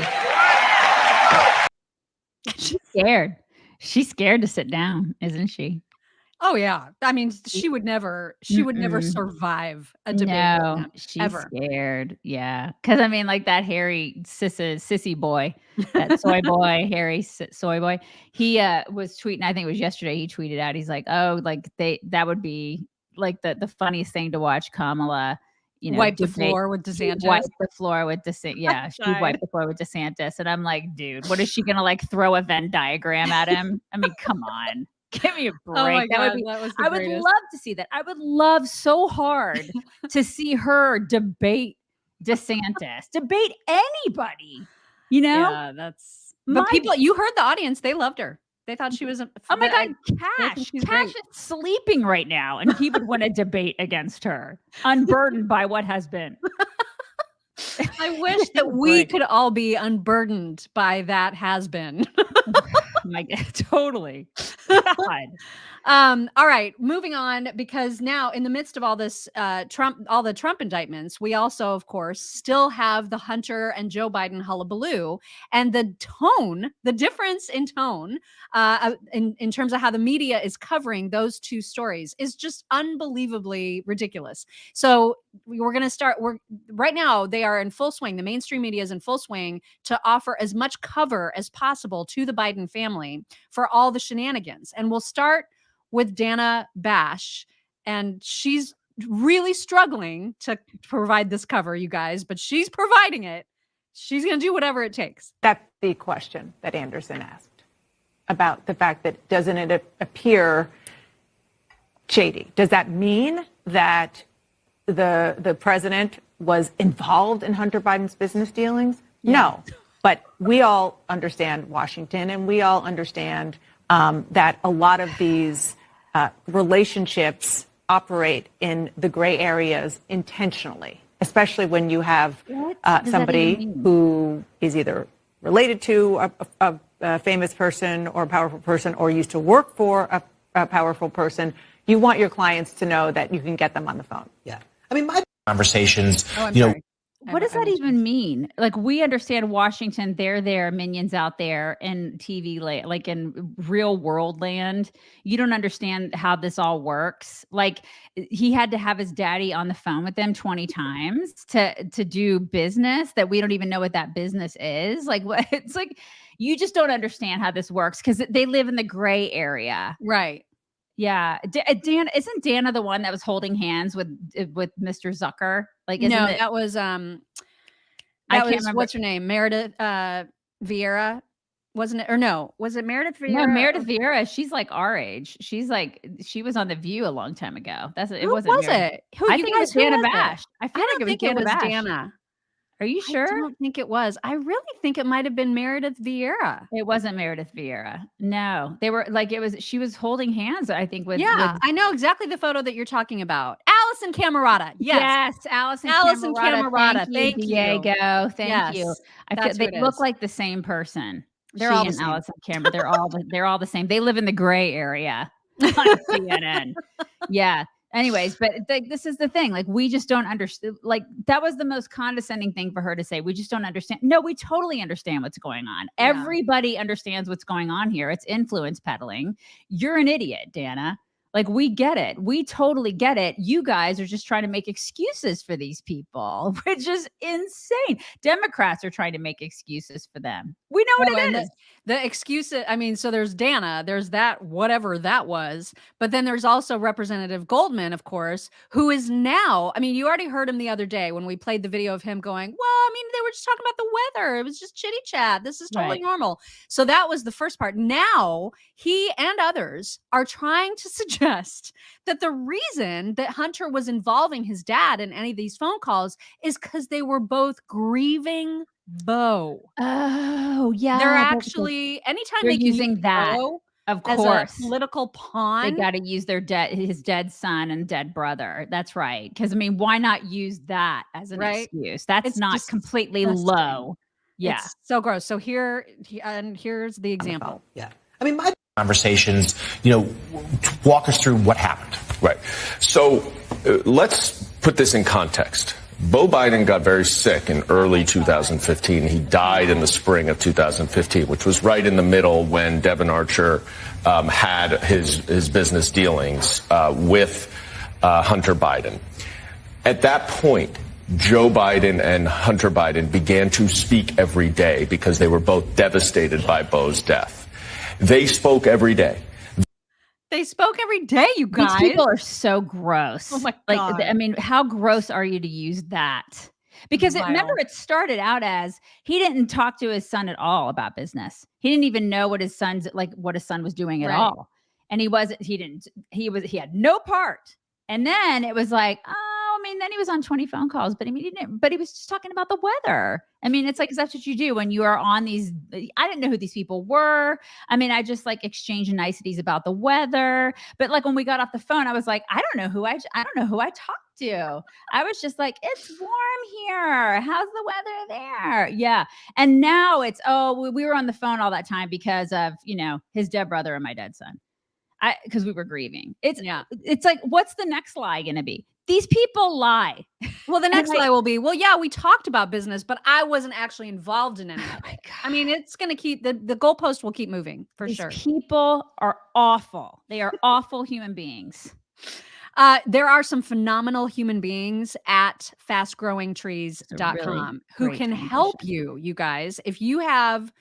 She's scared. She's scared to sit down, isn't she? Oh yeah. I mean, she would never survive a debate. No, she's ever. Scared. Yeah. Cause I mean, like that hairy sissy boy, that soy boy, hairy soy boy. He was tweeting, I think it was yesterday, he tweeted out, he's like, oh, like that would be like the funniest thing to watch Kamala, wipe the floor with DeSantis. Wipe the floor with DeSantis. Yeah, she wiped the floor with DeSantis. And I'm like, dude, what is she gonna like throw a Venn diagram at him? I mean, come on. Give me a break. Oh my God, I would love to see that. I would love so hard to see her debate DeSantis, debate anybody, Yeah, that's. But people, you heard the audience, they loved her. They thought she was. Oh my God, Cash is sleeping right now, and he would win a debate against her, unburdened by what has been. I wish that we could all be unburdened by that has been. My God, totally. God. All right, moving on, because now in the midst of all this all the Trump indictments, we also, of course, still have the Hunter and Joe Biden hullabaloo, and the difference in tone in terms of how the media is covering those two stories is just unbelievably ridiculous. So we're going to start. Right now they are in full swing. The mainstream media is in full swing to offer as much cover as possible to the Biden family for all the shenanigans, and we'll start with Dana Bash, and she's really struggling to provide this cover, you guys, but she's providing it. She's going to do whatever it takes. That's the question that Anderson asked about the fact that doesn't it appear shady? Does that mean that the president was involved in Hunter Biden's business dealings? Yeah. No, but we all understand Washington, and we all understand that a lot of these relationships operate in the gray areas intentionally, especially when you have somebody who is either related to a famous person or a powerful person or used to work for a powerful person. You want your clients to know that you can get them on the phone. Yeah. I mean, my conversations, what does that even mean? Like, we understand Washington, they're there, minions out there in TV land, like in real world land. You don't understand how this all works. Like, he had to have his daddy on the phone with them 20 times to do business that we don't even know what that business is. Like, what? It's like, you just don't understand how this works because they live in the gray area. Right. Yeah. Isn't Dana the one that was holding hands with Mr. Zucker? Like, no, it? that was I can't remember. What's her name? Meredith Vieira, wasn't it? Or no, was it Meredith Vieira? No, Meredith Vieira. She's like our age. She was on The View a long time ago. It Who wasn't was Meredith. it? Who, I you think guys, it was Dana who was Bash. I feel like it was Dana. Are you sure? I don't think it was. I really think it might have been Meredith Vieira. It wasn't Meredith Vieira. No, they were like, she was holding hands, I think, with. I know exactly the photo that you're talking about. Allison Camerata. Yes. Allison Camerata. Thank you, Diego. Thank you. I feel they look like the same person. They're all the same. Allison Camerata. They're all the same. They live in the gray area on CNN. Yeah. Anyways, but this is the thing. Like, we just don't understand. Like, that was the most condescending thing for her to say. We just don't understand. No, we totally understand what's going on. Yeah. Everybody understands what's going on here. It's influence peddling. You're an idiot, Dana. Like, we get it. We totally get it. You guys are just trying to make excuses for these people, which is insane. Democrats are trying to make excuses for them. We know what it is. The excuses, I mean, so there's Dana, there's that, whatever that was, but then there's also Representative Goldman, of course, who is now, I mean, you already heard him the other day when we played the video of him going, well, I mean, they were just talking about the weather. It was just chitty chat. This is totally normal. So that was the first part. Now he and others are trying to suggest that the reason that Hunter was involving his dad in any of these phone calls is because they were both grieving Beau. Oh, yeah. They're actually, anytime they're they can using use that, Beau of as course, a political pawn, they got to use his dead son and dead brother. That's right. Because I mean, why not use that as an excuse? That's not completely low. Yeah, it's so gross. So here's the example. Yeah, I mean, my conversations. Walk us through what happened. Right. So let's put this in context. Beau Biden got very sick in early 2015. He died in the spring of 2015, which was right in the middle when Devon Archer had his business dealings with Hunter Biden. At that point, Joe Biden and Hunter Biden began to speak every day because they were both devastated by Beau's death. They spoke every day. They spoke every day, you guys. These people are so gross. Oh my God. God. I mean, how gross are you to use that? Because remember, it started out as he didn't talk to his son at all about business. He didn't even know what his son was doing at all. And he had no part. And then it was like, oh, I mean, then he was on 20 phone calls, but I mean, he was just talking about the weather. I mean, it's like, that's what you do when you are on these. I didn't know who these people were. I mean, I just like exchanged niceties about the weather. But like when we got off the phone, I was like, I don't know who I talked to. I was just like, it's warm here. How's the weather there? Yeah. And now it's, we were on the phone all that time because of, his dead brother and my dead son. Because we were grieving. It's like, what's the next lie going to be? These people lie. Well, the next lie will be, well, yeah, we talked about business, but I wasn't actually involved in any of it. I mean, it's going to keep, the goalpost will keep moving for sure. People are awful. They are awful human beings. There are some phenomenal human beings at fastgrowingtrees.com who can help you guys. If you have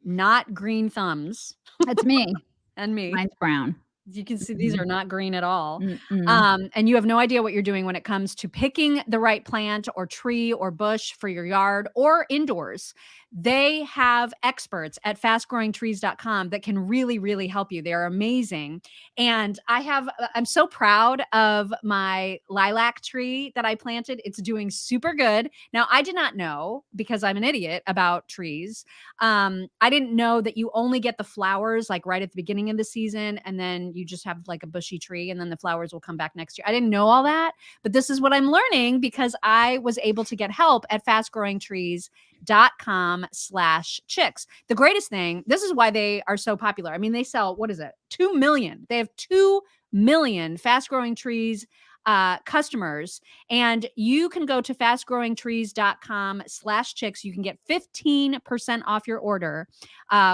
not green thumbs. That's me. And me. Mine's brown. You can see these are not green at all. Mm-mm. And you have no idea what you're doing when it comes to picking the right plant or tree or bush for your yard or indoors. They have experts at fastgrowingtrees.com that can really, really help you. They're amazing. And I'm so proud of my lilac tree that I planted. It's doing super good. Now, I did not know, because I'm an idiot about trees. I didn't know that you only get the flowers like right at the beginning of the season, and then you just have like a bushy tree, and then the flowers will come back next year. I didn't know all that, but this is what I'm learning because I was able to get help at fastgrowingtrees.com/chicks. The greatest thing, this is why they are so popular. I mean, they sell, what is it? 2 million. They have 2 million Fast Growing Trees customers, and you can go to fastgrowingtrees.com/chicks. You can get 15% off your order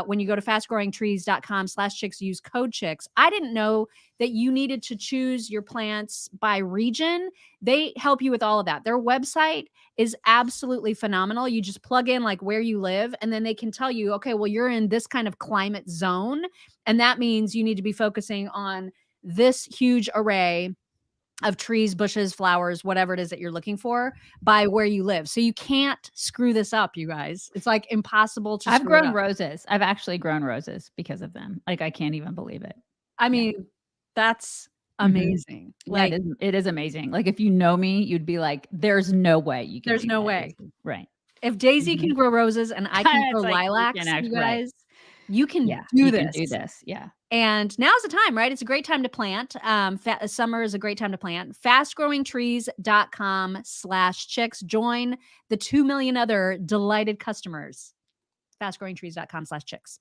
when you go to fastgrowingtrees.com/chicks. Use code chicks. I didn't know that you needed to choose your plants by region. They help you with all of that. Their website is absolutely phenomenal. You just plug in like where you live, and then they can tell you, okay, well, you're in this kind of climate zone, and that means you need to be focusing on this huge array of trees, bushes, flowers, whatever it is that you're looking for by where you live. So you can't screw this up, you guys. It's like impossible to I've screw it grown up. roses. I've actually grown roses because of them. Like, I can't even believe it. I mean, that's amazing. Yeah, Like, it is amazing. Like, if you know me, you'd be like, there's no way you can there's do no that, way. Daisy. Right. If Daisy can grow roses and I can grow It's like, lilacs, you guys, you can do you this. can do this. Yeah. And now's the time, right? It's a great time to plant. Summer is a great time to plant. Fastgrowingtrees.com/chicks. Join the 2 million other delighted customers. Fastgrowingtrees.com/chicks.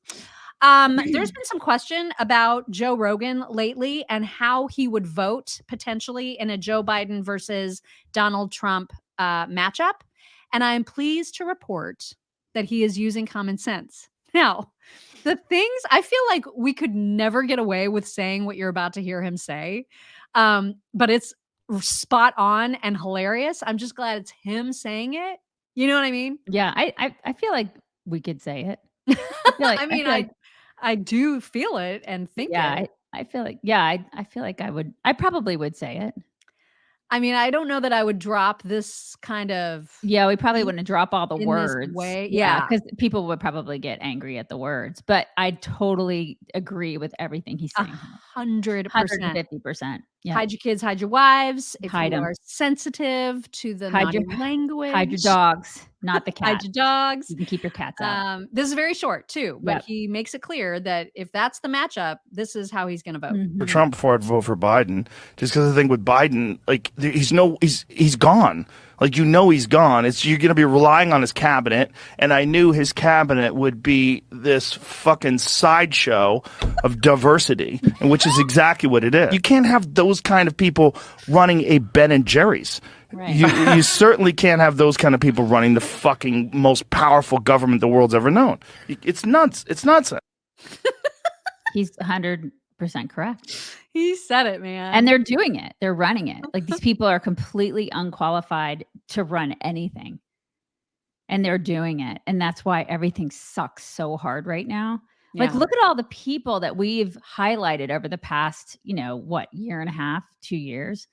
There's been some question about Joe Rogan lately and how he would vote potentially in a Joe Biden versus Donald Trump matchup. And I'm pleased to report that he is using common sense. Now, the things I feel like we could never get away with saying what you're about to hear him say, but it's spot on and hilarious. I'm just glad it's him saying it. You know what I mean? Yeah, I feel like we could say it. I do feel it and think it. I feel like, I feel like I probably would say it. I mean, I don't know that I would drop this kind of. Yeah, we probably wouldn't drop all the in words. This way. Yeah, because people would probably get angry at the words. But I totally agree with everything he's saying. 100%. 150%. Yeah. Hide your kids, hide your wives. If Hide you 'em. are sensitive to the Hide your language. Hide your dogs, not the cats. Hide your dogs. You can keep your cats out. This is very short too, but Yep. he makes it clear that if that's the matchup, this is how he's going to vote. Mm-hmm. For Trump before I'd vote for Biden, just because I think with Biden, like he's gone. Like, you know, he's gone. You're going to be relying on his cabinet, and I knew his cabinet would be this fucking sideshow of diversity, and which is exactly what it is. You can't have those kind of people running a Ben and Jerry's. Right. You certainly can't have those kind of people running the fucking most powerful government the world's ever known. It's nuts. It's nonsense. He's 100% correct. He said it, man. And they're doing it. They're running it. Like, these people are completely unqualified to run anything. And they're doing it. And that's why everything sucks so hard right now. Like, look at all the people that we've highlighted over the past, year and a half, 2 years,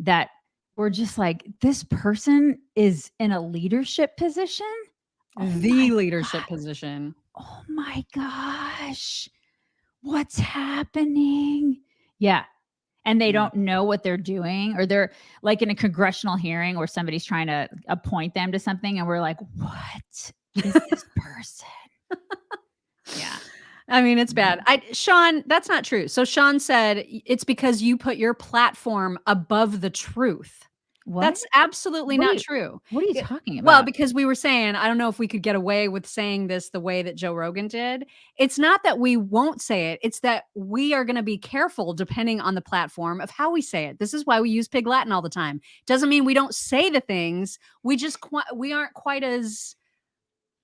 that we're just like, this person is in a leadership position. The leadership position. Oh my gosh. What's happening? Yeah. And they don't know what they're doing, or they're like in a congressional hearing where somebody's trying to appoint them to something. And we're like, what is this person? Yeah. I mean, it's bad. Sean, that's not true. So Sean said it's because you put your platform above the truth. What? That's absolutely not true. What are you talking about? Well, because we were saying, I don't know if we could get away with saying this the way that Joe Rogan did. It's not that we won't say it. It's that we are going to be careful depending on the platform of how we say it. This is why we use Pig Latin all the time. Doesn't mean we don't say the things. We aren't quite as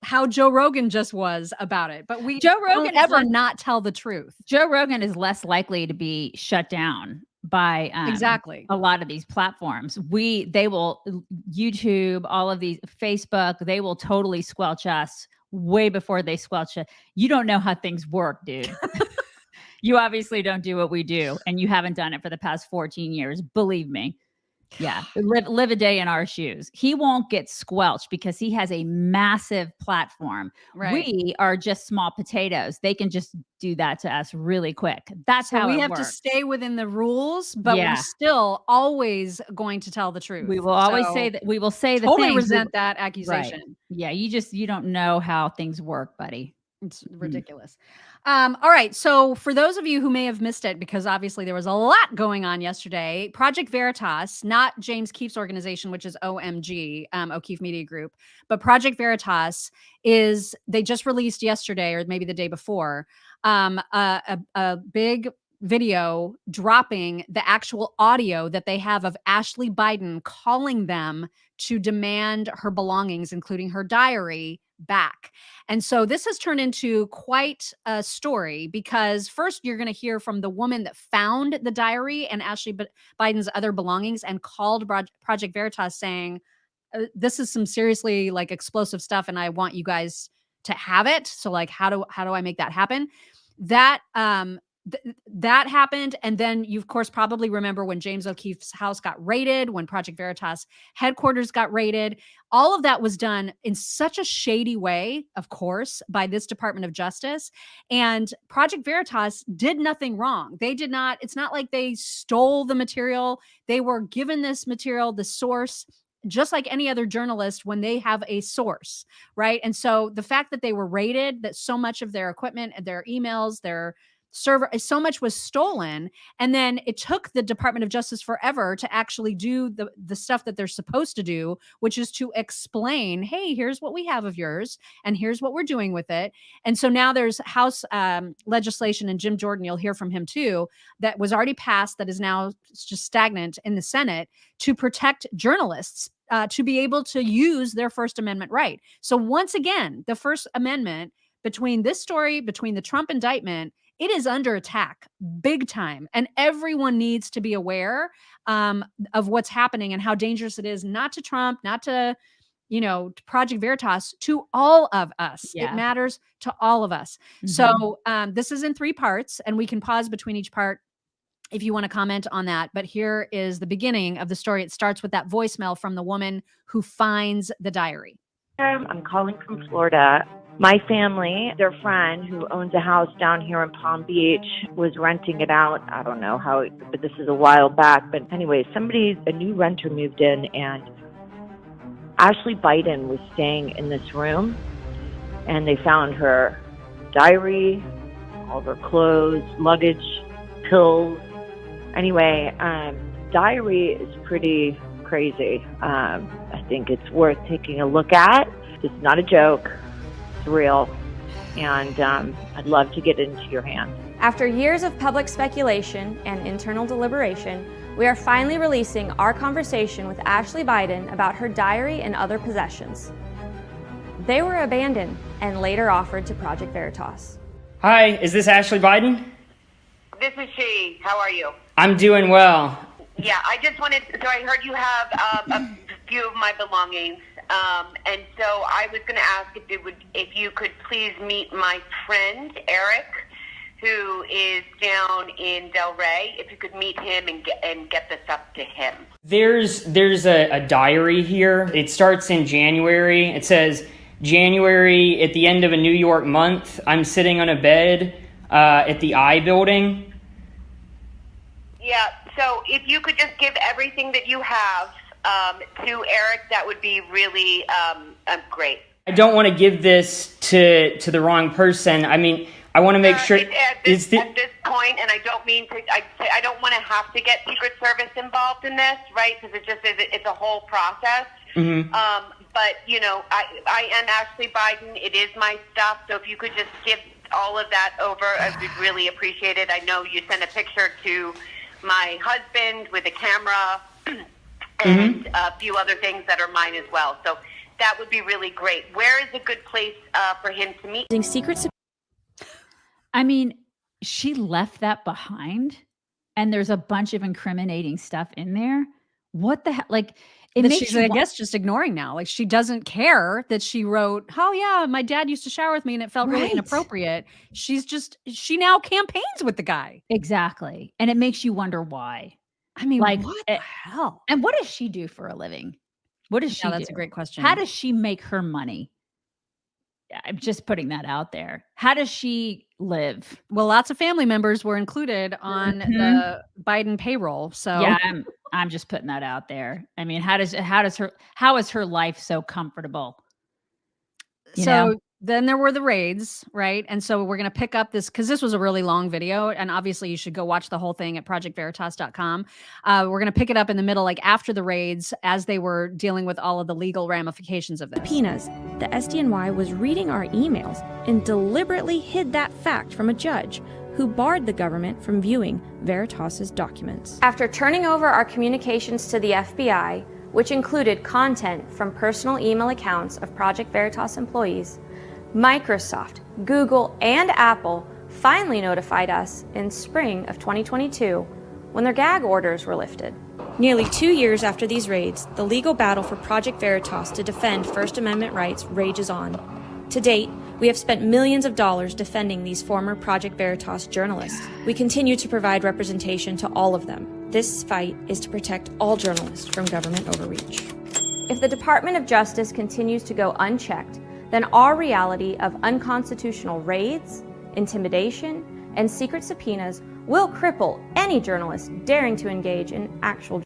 how Joe Rogan just was about it. But Joe Rogan don't ever not tell the truth. Joe Rogan is less likely to be shut down by exactly a lot of these platforms. They will, YouTube, all of these, Facebook, they will totally squelch us way before they squelch it. You don't know how things work, dude. You obviously don't do what we do, and you haven't done it for the past 14 years. Believe me. Yeah, live a day in our shoes. He won't get squelched because he has a massive platform. Right. We are just small potatoes. They can just do that to us really quick. That's So how we it have to works. stay within the rules, but we're Yeah. still always going to tell the truth. We will always So say that. We will say the totally things. resent that Right. accusation. Yeah, you don't know how things work, buddy. It's ridiculous. All right. So for those of you who may have missed it, because obviously there was a lot going on yesterday, Project Veritas, not James Keefe's organization, which is OMG, O'Keefe Media Group, but Project Veritas they just released yesterday, or maybe the day before, a big video dropping the actual audio that they have of Ashley Biden calling them to demand her belongings, including her diary, back. And so this has turned into quite a story, because first you're going to hear from the woman that found the diary and Ashley Biden's other belongings and called Project Veritas saying, this is some seriously like explosive stuff and I want you guys to have it. So like, how do I make that happen? That that happened. And then you, of course, probably remember when James O'Keefe's house got raided, when Project Veritas headquarters got raided. All of that was done in such a shady way, of course, by this Department of Justice. And Project Veritas did nothing wrong. They did not, it's not like they stole the material. They were given this material, the source, just like any other journalist when they have a source, right? And so the fact that they were raided, that so much of their equipment and their emails, their server, so much was stolen. And then it took the Department of Justice forever to actually do the stuff that they're supposed to do, which is to explain, hey, here's what we have of yours, and here's what we're doing with it. And so now there's House legislation, and Jim Jordan, you'll hear from him too, that was already passed, that is now just stagnant in the Senate, to protect journalists to be able to use their First Amendment right. So once again, the First Amendment, between this story, between the Trump indictment, it is under attack big time. And everyone needs to be aware of what's happening and how dangerous it is, not to Trump, not to, to Project Veritas, to all of us. Yeah. It matters to all of us. Mhm. So this is in 3 parts, and we can pause between each part if you want to comment on that. But here is the beginning of the story. It starts with that voicemail from the woman who finds the diary. I'm calling from Florida. My family, their friend who owns a house down here in Palm Beach, was renting it out. I don't know how, but this is a while back. But anyway, a new renter moved in, and Ashley Biden was staying in this room, and they found her diary, all of her clothes, luggage, pills. Anyway, diary is pretty crazy. I think it's worth taking a look at. It's not a joke. It's real. And I'd love to get it into your hands. After years of public speculation and internal deliberation, we are finally releasing our conversation with Ashley Biden about her diary and other possessions. They were abandoned and later offered to Project Veritas. Hi, is this Ashley Biden? This is she. How are you? I'm doing well. Yeah, I just wanted, so I heard you have a few of my belongings. And so I was going to ask if you could please meet my friend, Eric, who is down in Del Rey. If you could meet him and get this up to him. There's a diary here. It starts in January. It says, January at the end of a New York month. I'm sitting on a bed at the I building. Yeah, so if you could just give everything that you have to Eric, that would be really great. I don't want to give this to the wrong person. I mean, I want to make sure at this point, and I don't mean to. I don't want to have to get Secret Service involved in this, right? Because it's a whole process. Mm-hmm. But I am Ashley Biden. It is my stuff. So if you could just give all of that over, I would really appreciate it. I know you sent a picture to my husband with a camera and a few other things that are mine as well. So that would be really great. Where is a good place for him to meet? I mean, she left that behind, and there's a bunch of incriminating stuff in there. what the hell? Like, it that makes she's, you I guess, just ignoring now. Like, she doesn't care that she wrote, "Oh yeah, my dad used to shower with me and it felt really Right. inappropriate." She now campaigns with the guy. Exactly. And it makes you wonder why. I mean, Like, what the hell? And what does she do for a living? What does she do? That's a great question. How does she make her money? I'm just putting that out there. How does she live? Well, lots of family members were included on the Biden payroll. So Yeah, I'm just putting that out there. I mean, how is her life so comfortable? You know? Then there were the raids, right? And so we're going to pick up this because this was a really long video. And obviously you should go watch the whole thing at projectveritas.com. We're going to pick it up in the middle, like after the raids, as they were dealing with all of the legal ramifications of this. Subpoenas. The SDNY was reading our emails and deliberately hid that fact from a judge who barred the government from viewing Veritas's documents. After turning over our communications to the FBI, which included content from personal email accounts of Project Veritas employees, Microsoft, Google, and Apple finally notified us in spring of 2022 when their gag orders were lifted. Nearly 2 years after these raids, the legal battle for Project Veritas to defend First Amendment rights rages on. To date, we have spent millions of dollars defending these former Project Veritas journalists. We continue to provide representation to all of them. This fight is to protect all journalists from government overreach. If the Department of Justice continues to go unchecked, then our reality of unconstitutional raids, intimidation, and secret subpoenas will cripple any journalist daring to engage in actual.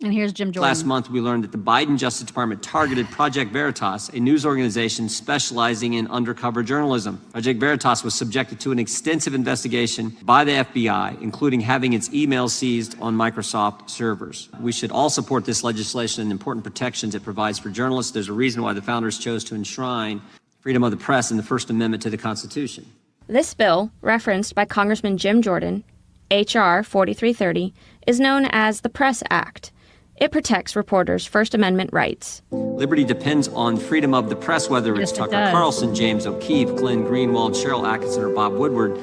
And here's Jim Jordan. Last month, we learned that the Biden Justice Department targeted Project Veritas, a news organization specializing in undercover journalism. Project Veritas was subjected to an extensive investigation by the FBI, including having its emails seized on Microsoft servers. We should all support this legislation and important protections it provides for journalists. There's a reason why the founders chose to enshrine freedom of the press in the First Amendment to the Constitution. This bill, referenced by Congressman Jim Jordan, H.R. 4330, is known as the Press Act. It protects reporters' First Amendment rights. Liberty depends on freedom of the press, whether it's Tucker Carlson, James O'Keefe, Glenn Greenwald, Cheryl Atkinson, or Bob Woodward.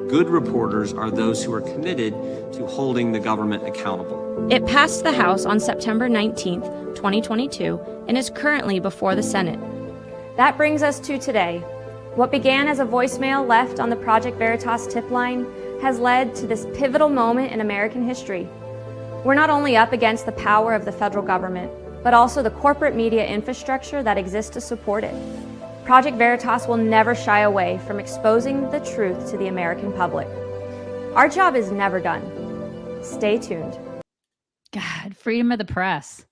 Good reporters are those who are committed to holding the government accountable. It passed the House on September 19th, 2022, and is currently before the Senate. That brings us to today. What began as a voicemail left on the Project Veritas tip line has led to this pivotal moment in American history. We're not only up against the power of the federal government, but also the corporate media infrastructure that exists to support it. Project Veritas will never shy away from exposing the truth to the American public. Our job is never done. Stay tuned. God, freedom of the press.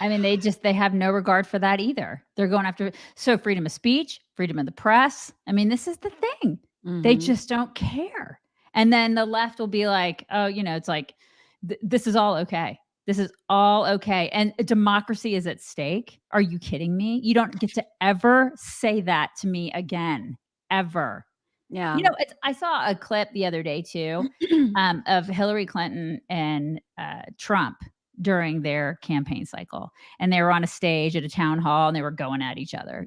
I mean, they have no regard for that either. They're going after, so freedom of speech, freedom of the press. I mean, this is the thing. They just don't care. And then the left will be like, oh, it's like, this is all okay. This is all okay. And democracy is at stake. Are you kidding me? You don't get to ever say that to me again, ever. Yeah. I saw a clip the other day too, of Hillary Clinton and Trump during their campaign cycle. And they were on a stage at a town hall and they were going at each other,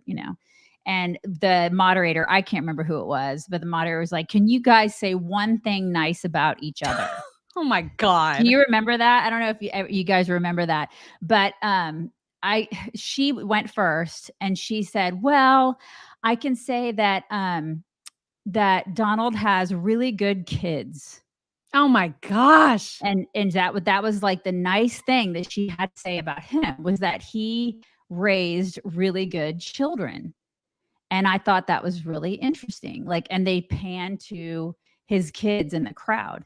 And the moderator, I can't remember who it was, but the moderator was like, can you guys say one thing nice about each other? Oh my God. Do you remember that? I don't know if you guys remember that, but she went first and she said, well, I can say that that Donald has really good kids. Oh my gosh. And that was like the nice thing that she had to say about him was that he raised really good children. And I thought that was really interesting. And they panned to his kids in the crowd.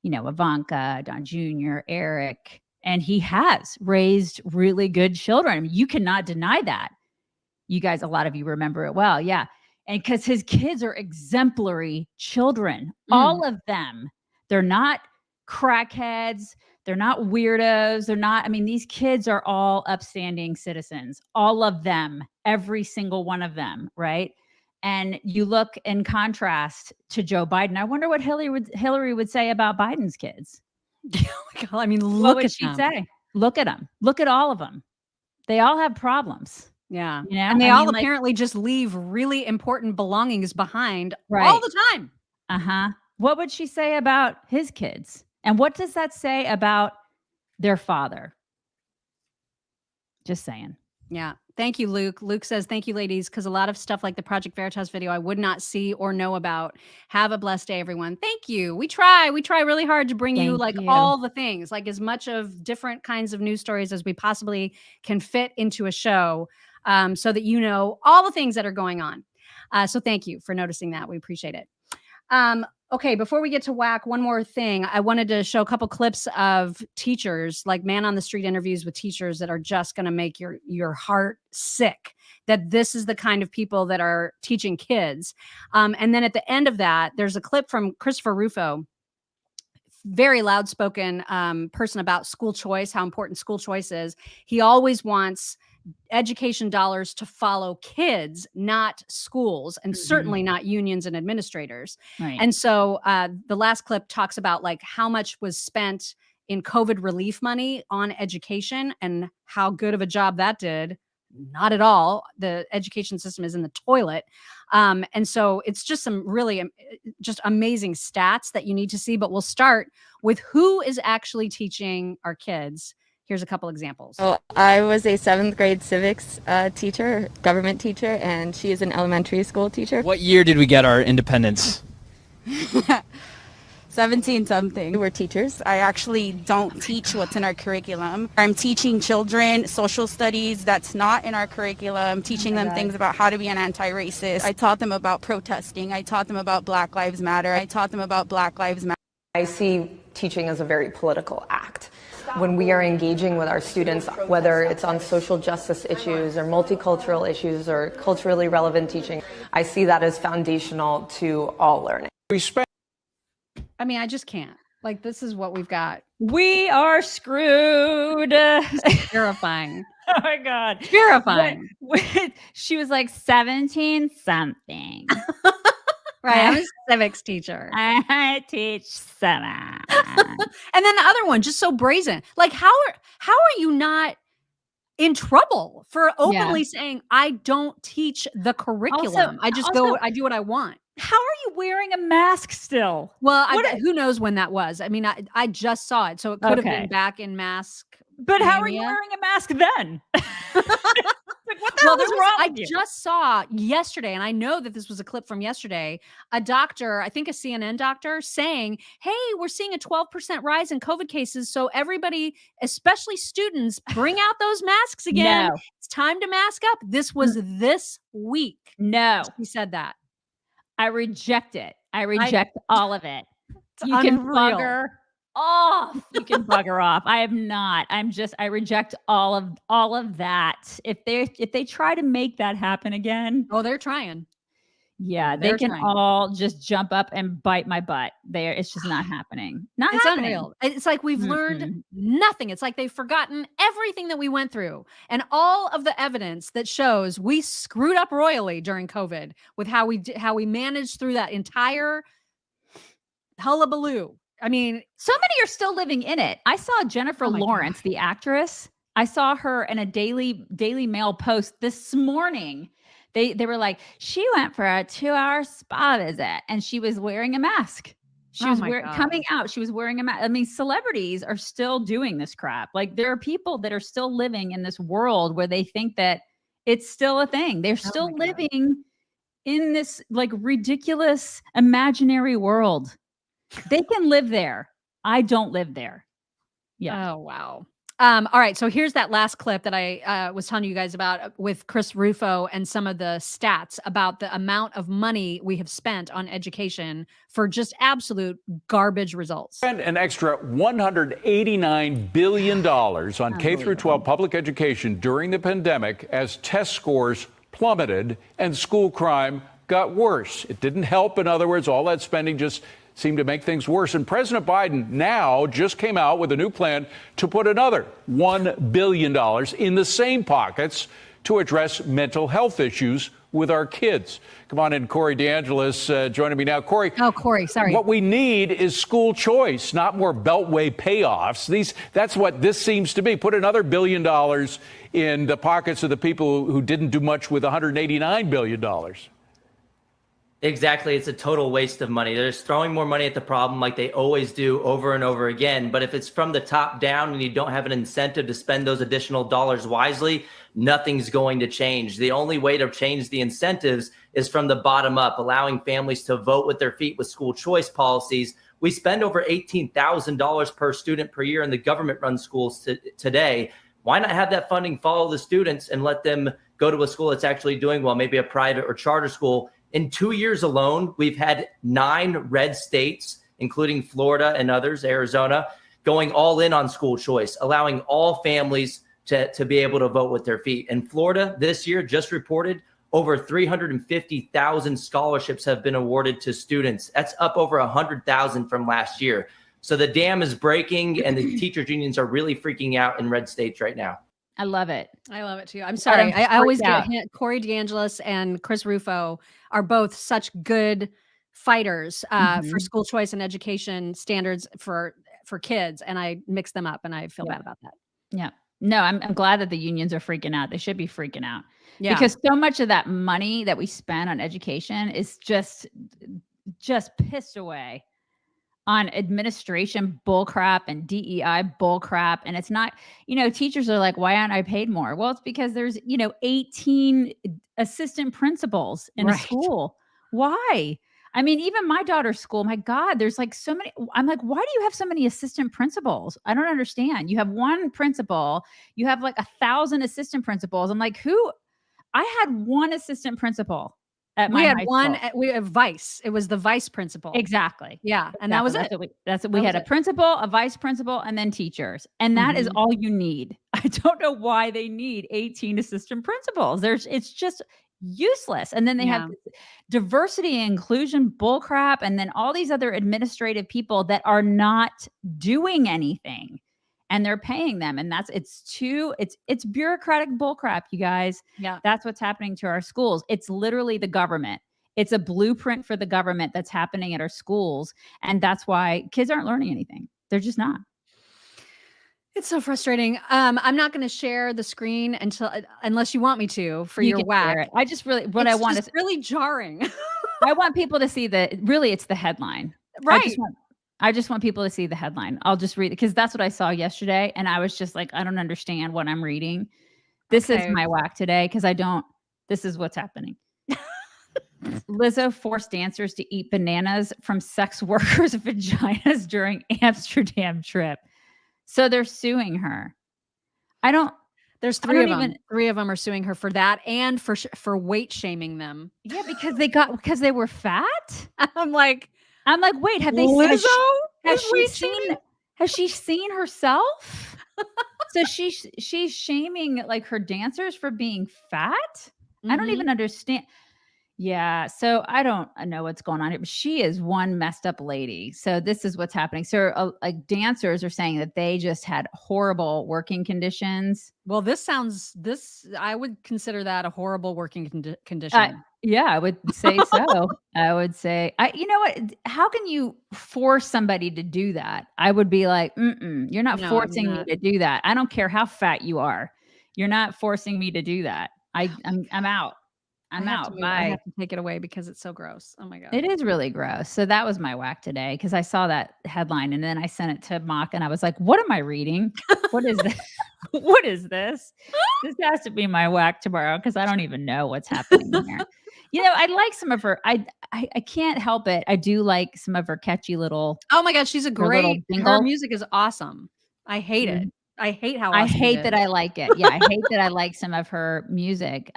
Ivanka, Don Jr., Eric, and he has raised really good children. I mean, you cannot deny that. You guys, a lot of you remember it well. Yeah. And because his kids are exemplary children, all of them, they're not crackheads. They're not weirdos. These kids are all upstanding citizens, all of them, every single one of them. Right. And you look in contrast to Joe Biden. I wonder what Hillary would say about Biden's kids. I mean, What look would at she them. say? Look at them. Look at all of them. They all have problems. Yeah. And they all apparently just leave really important belongings behind all the time. What would she say about his kids? And what does that say about their father? Just saying. Yeah. Thank you, Luke. Luke says, thank you, ladies, because a lot of stuff like the Project Veritas video I would not see or know about. Have a blessed day, everyone. Thank you. We try really hard to bring you like all the things, like as much of different kinds of news stories as we possibly can fit into a show, so that you know all the things that are going on. So thank you for noticing that. We appreciate it. Okay, before we get to whack, one more thing. I wanted to show a couple clips of teachers, like man on the street interviews with teachers that are just going to make your heart sick, that this is the kind of people that are teaching kids. And then at the end of that, there's a clip from Christopher Rufo, very loud-spoken person about school choice, how important school choice is. He always wants education dollars to follow kids, not schools, and certainly not unions and administrators. Right. And so the last clip talks about like how much was spent in COVID relief money on education and how good of a job that did. Not at all. The education system is in the toilet. And so it's just some really just amazing stats that you need to see. But we'll start with who is actually teaching our kids. Here's a couple examples. Well, I was a 7th grade civics teacher, government teacher, and she is an elementary school teacher. What year did we get our independence? 17 something. We're teachers. I actually don't teach what's in our curriculum. I'm teaching children social studies that's not in our curriculum, teaching them things about how to be an anti-racist. I taught them about protesting. I taught them about Black Lives Matter. I taught them about Black Lives Matter. I see teaching as a very political act. When we are engaging with our students, whether it's on social justice issues or multicultural issues or culturally relevant teaching, I see that as foundational to all learning. I mean, I just can't. Like, this is what we've got. We are screwed. It's terrifying. Oh my God. Terrifying. She was like 17 something. Right. I'm a civics teacher. I teach 7. And then the other one, just so brazen. Like, how are you not in trouble for openly saying, I don't teach the curriculum. I just I do what I want. How are you wearing a mask still? Well, who knows when that was? I mean, I just saw it. So it could have been back in mask. But how are you wearing a mask then? Like, what the hell is wrong with you? I just saw yesterday, and I know that this was a clip from yesterday, a doctor, I think a CNN doctor, saying, hey, we're seeing a 12% rise in COVID cases. So everybody, especially students, bring out those masks again. No. It's time to mask up. This was this week. No. He said that. I reject it. I reject all of it. You unreal. Can bugger off. You can bugger off. I have not. I reject all of that. If they try to make that happen again. Oh, they're trying. Yeah, they can all just jump up and bite my butt. It's just not happening. It's unreal. It's like we've learned nothing. It's like they've forgotten everything that we went through and all of the evidence that shows we screwed up royally during COVID with how we managed through that entire hullabaloo. I mean, so many are still living in it. I saw Jennifer Lawrence, the actress. I saw her in a Daily Mail post this morning. They were like, she went for a 2-hour spa visit and she was wearing a mask. She was coming out. She was wearing a mask. I mean, celebrities are still doing this crap. Like, there are people that are still living in this world where they think that it's still a thing. They're still living in this like ridiculous imaginary world. They can live there. I don't live there. Yeah. Oh, wow. All right. So here's that last clip that I was telling you guys about with Chris Rufo and some of the stats about the amount of money we have spent on education for just absolute garbage results. Spent an extra $189 billion on K through 12 public education during the pandemic as test scores plummeted and school crime got worse. It didn't help. In other words, all that spending just seemed to make things worse. And President Biden now just came out with a new plan to put another $1 billion in the same pockets to address mental health issues with our kids. Come on in, Corey DeAngelis joining me now. Corey. Oh, Corey, sorry. What we need is school choice, not more Beltway payoffs. That's what this seems to be. Put another $1 billion in the pockets of the people who didn't do much with $189 billion. Exactly. It's a total waste of money. They're just throwing more money at the problem like they always do over and over again. But if it's from the top down and you don't have an incentive to spend those additional dollars wisely, nothing's going to change. The only way to change the incentives is from the bottom up, allowing families to vote with their feet with school choice policies. We spend over $18,000 per student per year in the government-run schools today. Why not have that funding follow the students and let them go to a school that's actually doing well, maybe a private or charter school? In 2 years alone, we've had 9 red states, including Florida and others, Arizona, going all in on school choice, allowing all families to be able to vote with their feet. And Florida this year just reported over 350,000 scholarships have been awarded to students. That's up over 100,000 from last year. So the dam is breaking and the teachers unions are really freaking out in red states right now. I love it. I love it too. I'm sorry. I always get Corey DeAngelis and Chris Rufo are both such good fighters for school choice and education standards for kids, and I mix them up, and I feel bad about that. Yeah. No, I'm glad that the unions are freaking out. They should be freaking out. Yeah. Because so much of that money that we spend on education is just pissed away on administration bullcrap and DEI bullcrap. And it's not, teachers are like, why aren't I paid more? Well, it's because there's, 18 assistant principals in a school. Why? I mean, even my daughter's school, my God, there's like so many. I'm like, why do you have so many assistant principals? I don't understand. You have one principal, you have like 1,000 assistant principals. I'm like, I had one assistant principal. We had one. We had vice. It was the vice principal. Exactly. Yeah, and that was it. We had a principal, a vice principal, and then teachers, and that is all you need. I don't know why they need 18 assistant principals. It's just useless. And then they have diversity and inclusion bullcrap, and then all these other administrative people that are not doing anything. And they're paying them. And it's bureaucratic bullcrap, you guys. Yeah. That's what's happening to our schools. It's literally the government. It's a blueprint for the government that's happening at our schools. And that's why kids aren't learning anything. They're just not. It's so frustrating. I'm not going to share the screen unless you want me to for your whack. I just really, it's really jarring. I want people to see it's the headline. Right. I just want people to see the headline. I'll just read it because that's what I saw yesterday. And I was just like, I don't understand what I'm reading. This is my whack today because this is what's happening. Lizzo forced dancers to eat bananas from sex workers' vaginas during Amsterdam trip. So they're suing her. There's three of them. 3 of them are suing her for that and for weight shaming them. Yeah, because they were fat. I'm like, wait, have they Lizzo? Has she seen herself? So she's shaming like her dancers for being fat? I don't even understand. Yeah, so I don't know what's going on here, but she is one messed up lady. So this is what's happening. So like dancers are saying that they just had horrible working conditions. Well, I would consider that a horrible working condition. Yeah, I would say so. I would say, you know what? How can you force somebody to do that? I would be like, you're not forcing me to do that. I don't care how fat you are. You're not forcing me to do that. I'm out. I'm out. I have to take it away because it's so gross. Oh my God. It is really gross. So that was my whack today because I saw that headline and then I sent it to Mock and I was like, what am I reading? What is this? What is this? This has to be my whack tomorrow because I don't even know what's happening here. I like some of her. I can't help it. I do like some of her catchy little. Oh my God, she's a great. Her music is awesome. I hate it. I hate how awesome I hate that I like it. Yeah, I hate that I like some of her music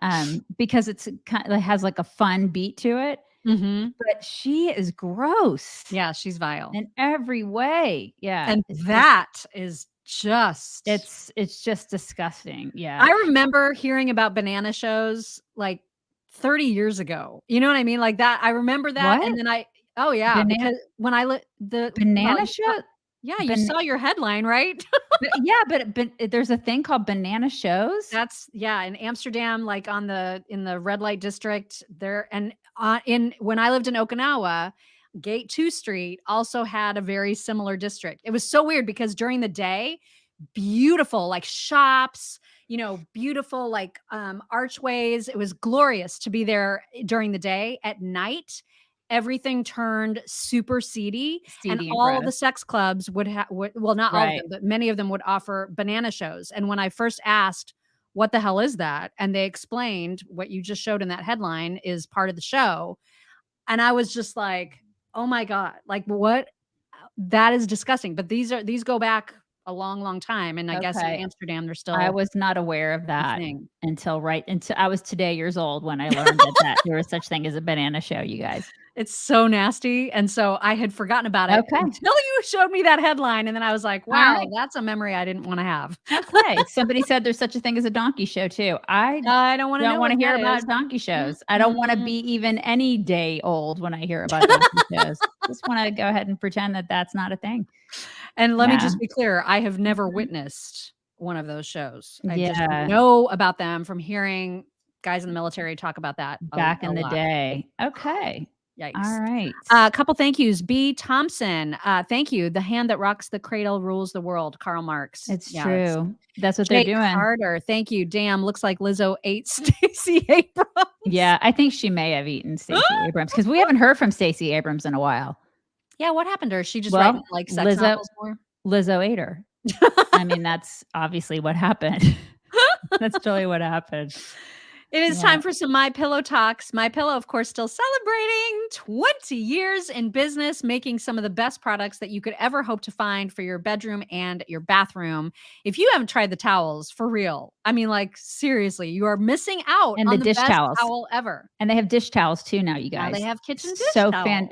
because it has like a fun beat to it. But she is gross. Yeah, she's vile in every way. Yeah, and that is just it's just disgusting. Yeah, I remember hearing about banana shows like 30 years ago. You know what I mean? Like that. I remember that, and then because when I the banana show. Yeah, you saw your headline, right? Yeah, but there's a thing called banana shows. That's in Amsterdam, like in the red light district there, and when I lived in Okinawa, Gate 2 Street also had a very similar district. It was so weird because during the day, beautiful like shops, beautiful like archways. It was glorious to be there during the day. At night, everything turned super seedy, and Seedy and all of the gross. sex clubs would have, well, not all of Right. them, but many of them would offer banana shows. And when I first asked, what the hell is that? And they explained what you just showed in that headline is part of the show. And I was just like, oh my God, like what? That is disgusting. But these go back a long, long time. And I guess in Okay. Amsterdam, they're still I was not aware of that thing. until I was today years old when I learned that there was such thing as a banana show, you guys. It's so nasty. And so I had forgotten about it Okay. until you showed me that headline. And then I was like, All wow, right. that's a memory I didn't want to have. Okay. Somebody said there's such a thing as a donkey show too. I don't want to don't know want to what hear that about is. donkey shows. I don't want to be even any day old when I hear about donkey shows. Just want to go ahead and pretend that that's not a thing. And let me Yeah. just be clear, I have never witnessed one of those shows. I just Yeah. know about them from hearing guys in the military talk about that Back in a the lot. day. Okay. Yikes. All right. A couple thank yous. B. Thompson. Thank you. The hand that rocks the cradle rules the world. Karl Marx. It's Yeah, true. That's what Jake they're doing. Carter. Thank you. Damn, looks like Lizzo ate Stacey Abrams. Yeah, I think she may have eaten Stacey Abrams because we haven't heard from Stacey Abrams in a while. Yeah, what happened to her? She just Well, writing like sex novels more? Lizzo ate her. I mean, that's obviously what happened. That's totally what happened. It is time for some My Pillow talks. My Pillow, of course, still celebrating 20 years in business, making some of the best products that you could ever hope to find for your bedroom and your bathroom. If you haven't tried the towels, for real, I mean, like seriously, you are missing out And on the the dish best towels. towel ever. And they have dish towels too now, you Now guys. they have kitchen dish so towels.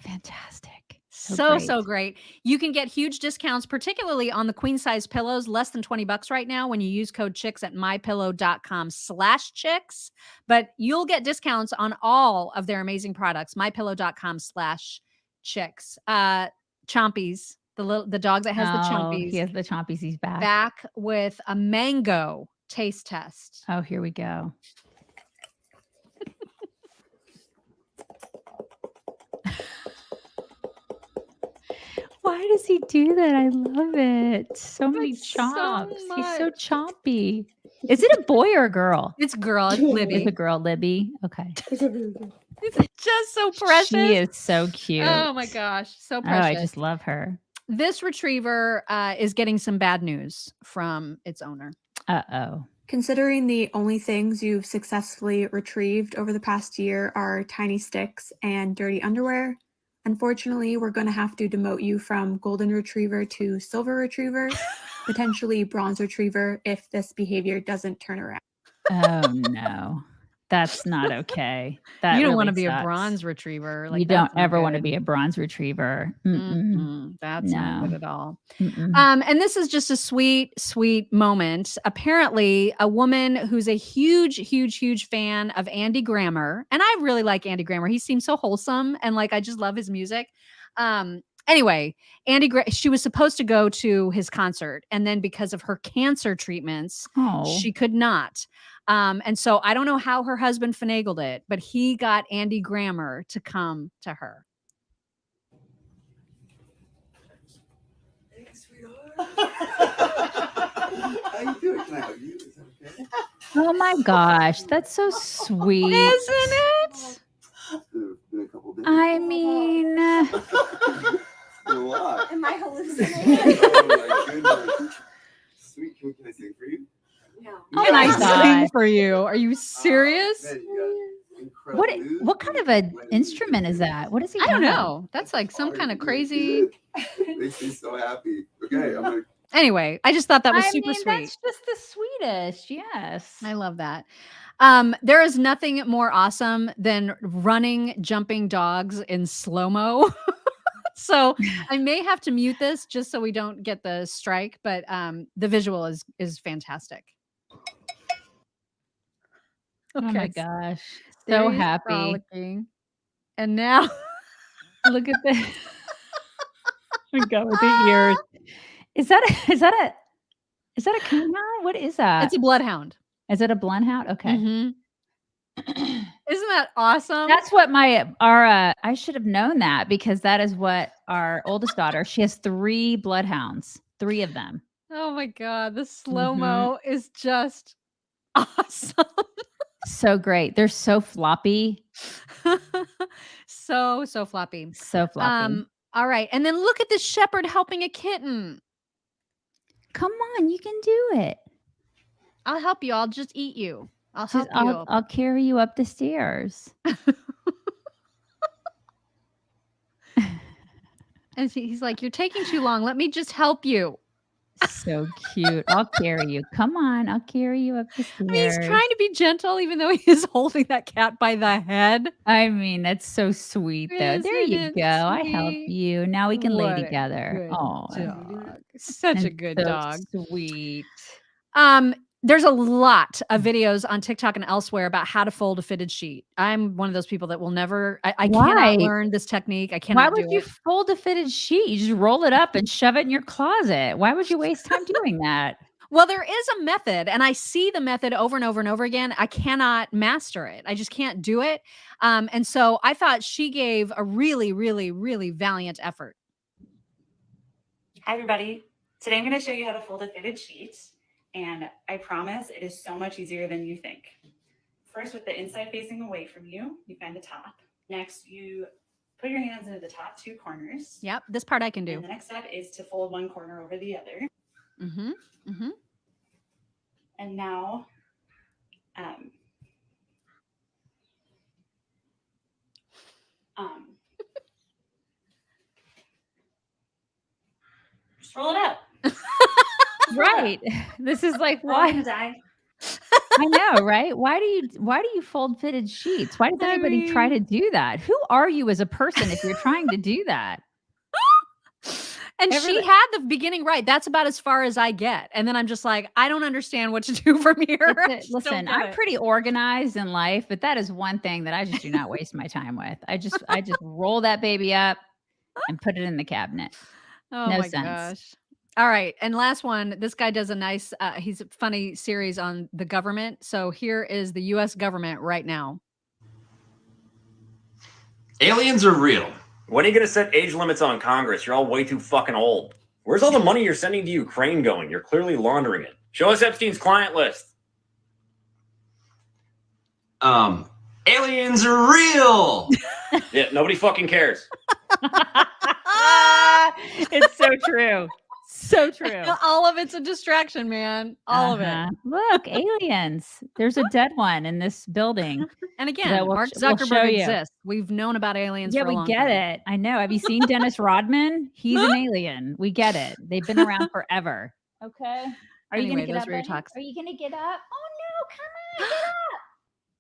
fantastic. So great. You can get huge discounts, particularly on the queen size pillows, less than $20 right now when you use code CHICKS at mypillow.com/chicks. But you'll get discounts on all of their amazing products. mypillow.com/chicks. Chompies, the dog that has the chompies. He has the chompies. He's back. Back with a mango taste test. Oh, here we go. Why does he do that? I love it. So many chomps. He's so chompy. Is it a boy or a girl? It's a girl. It's Libby. It's a girl, Libby. Okay. It's just so precious. She is so cute. Oh my gosh. So Oh, precious. I just love her. This retriever is getting some bad news from its owner. Uh-oh. Considering the only things you've successfully retrieved over the past year are tiny sticks and dirty underwear, unfortunately, we're going to have to demote you from golden retriever to silver retriever, potentially bronze retriever if this behavior doesn't turn around. Oh no. That's not okay. That You don't really want to be a sucks. bronze retriever. Like You don't that's not ever want to good. be a bronze retriever. That's not good at all. Mm-mm. And this is just a sweet, sweet moment. Apparently, a woman who's a huge, huge, huge fan of Andy Grammer, and I really like Andy Grammer. He seems so wholesome, and like I just love his music. Anyway, she was supposed to go to his concert, and then because of her cancer treatments, she could not. And so I don't know how her husband finagled it, but he got Andy Grammer to come to her. How you doing? Can I hug you? Is that okay? Oh my gosh, that's so sweet. Isn't it? It's been a couple days. I mean, It's been a lot. Am I hallucinating? Oh my goodness. Sweet, can I sing for you? No. Can I God. sing for you? Are you serious? Man, you got incredible news. what kind of an instrument is that? What is he? I don't have? know. That's like some kind of You crazy. Makes me so happy. Okay, I'm gonna. Anyway, I just thought that was I super mean, sweet. That's just the sweetest. Yes. I love that. There is nothing more awesome than running, jumping dogs in slow-mo. So I may have to mute this just so we don't get the strike, but the visual is fantastic. Oh my Okay, gosh. there So he's happy. frolicking. And now Look at this. We go with the ears. Is that a canine? What is that? it's a bloodhound. Is it a bloodhound? Okay. Mhm. Isn't that awesome? That's what I should have known that because that is what our oldest daughter, she has 3 bloodhounds, 3 of them. Oh my God. The slow-mo is just awesome. So great. They're so floppy. So floppy. So floppy. All right. And then look at this shepherd helping a kitten. Come on, you can do it. I'll help you. I'll just eat you. I'll help you. I'll carry you up the stairs. And he's like, you're taking too long. Let me just help you. So cute. I'll carry you. Come on, I'll carry you up the stairs. I mean, he's trying to be gentle, even though he is holding that cat by the head. I mean, that's so sweet, though. There you go. I help you. Now we can lay together. Oh, dog. Such a good dog. Sweet. There's a lot of videos on TikTok and elsewhere about how to fold a fitted sheet. I'm one of those people that will never, I cannot learn this technique. I cannot Why would you fold a fitted sheet? You just roll it up and shove it in your closet. Why would you waste time doing that? Well, there is a method, and I see the method over and over and over again. I cannot master it. I just can't do it. And so I thought she gave a really, really, really valiant effort. Hi, everybody. Today I'm going to show you how to fold a fitted sheet. And I promise it is so much easier than you think. First, with the inside facing away from you, you find the top. Next, you put your hands into the top two corners. Yep, this part I can do. And the next step is to fold one corner over the other. Mm-hmm. Mm-hmm. And now, just roll it out. Right. This is like why I know, right? Why do you fold fitted sheets? Why does anybody try to do that? Who are you as a person if you're trying to do that? And she had the beginning right. That's about as far as I get. And then I'm just like, I don't understand what to do from here. Listen, I'm pretty organized in life, but that is one thing that I just do not waste my time with. I just roll that baby up and put it in the cabinet. Oh no my sense. gosh. All right. And last one, this guy does a nice, he's a funny series on the government. So here is the US government right now. Aliens are real. When are you going to set age limits on Congress? You're all way too fucking old. Where's all the money you're sending to Ukraine going? You're clearly laundering it. Show us Epstein's client list. Aliens are real. Yeah, nobody fucking cares. It's so true. So true. All of it's a distraction, man. All of it. Look, aliens. There's a dead one in this building. And again, Mark Zuckerberg exists. We've known about aliens for a long time. Yeah, we get it. I know. Have you seen Dennis Rodman? He's an alien. We get it. They've been around forever. Okay. Are you going to get up? Are you going to get up? Oh, no. Come on. Get up.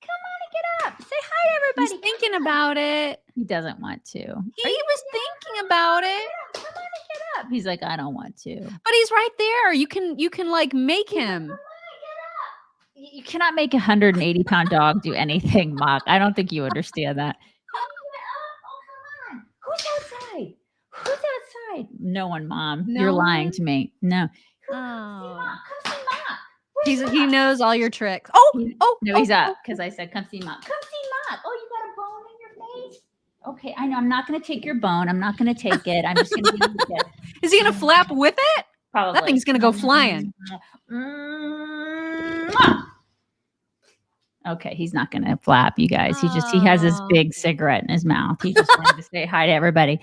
Come on and get up. Say hi to everybody. He's thinking about it. He doesn't want to. He was thinking about it. Come on and get up. He's like, I don't want to. But he's right there. You can like make him. You cannot make a 180-pound dog do anything, Mock. I don't think you understand that. Oh, come on. Who's outside? Who's outside? No one, Mom. No You're lying one? to me. No. Oh. Come see Mock. He knows all your tricks. No, he's up because I said, come see Mock. Come see Mock. Oh, you got a bone in your face? Okay, I know. I'm not going to take your bone. I'm not going to take it. I'm just going to give you a kiss. Is he going to flap with it? Probably. That thing's going to go flying. Okay, he's not going to flap, you guys. He has this big cigarette in his mouth. He just wanted to say hi to everybody.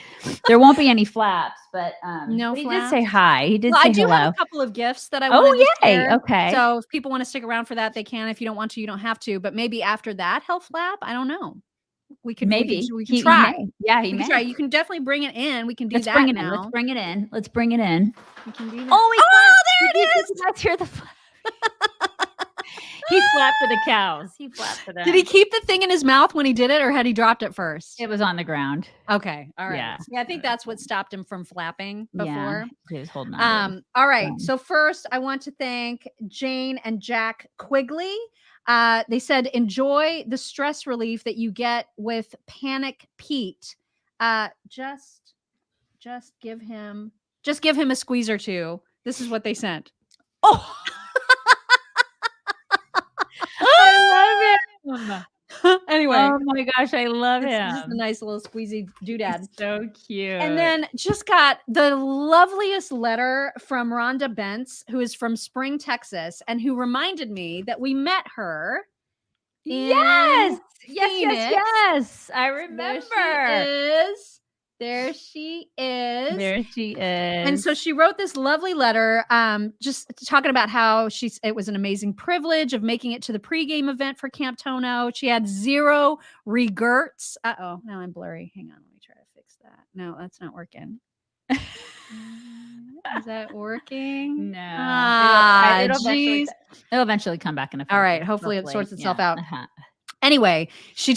There won't be any flaps, but No but he flaps? did say hi. He did Well, say I do hello. have a couple of gifts that I Oh, wanted to yay. share. Okay. So if people want to stick around for that, they can. If you don't want to, you don't have to. But maybe after that, he'll flap. I don't know. We could Maybe. we can He try. may. Yeah, he We can may. try. You can definitely bring it in. We can do Let's that bring it now. in. Let's bring it in. Let's bring it in. We can do that. Oh, there it is. Let's hear the flap. He flapped for the cows. He flapped for them. Did he keep the thing in his mouth when he did it, or had he dropped it first? It was on the ground. Okay. All right. Yeah. Yeah, I think that's what stopped him from flapping before. Yeah, he was holding on. All right. So first, I want to thank Jane and Jack Quigley. They said, enjoy the stress relief that you get with Panic Pete. Just give him a squeeze or two. This is what they sent. Oh, I love him. Anyway. Oh my gosh, I love It's him. just a nice little squeezy doodad. It's so cute. And then just got the loveliest letter from Rhonda Bentz, who is from Spring, Texas, and who reminded me that we met her Yes. in Yes, yes, Phoenix. yes. I remember. There she is. There she is. And so she wrote this lovely letter, just talking about how it was an amazing privilege of making it to the pregame event for Camp Tono. She had 0 regrets. Uh-oh, now I'm blurry. Hang on, let me try to fix that. No, that's not working. Is that working? No. Geez. It'll eventually come back in a few. All right. Hopefully it sorts itself out. Uh-huh. Anyway, she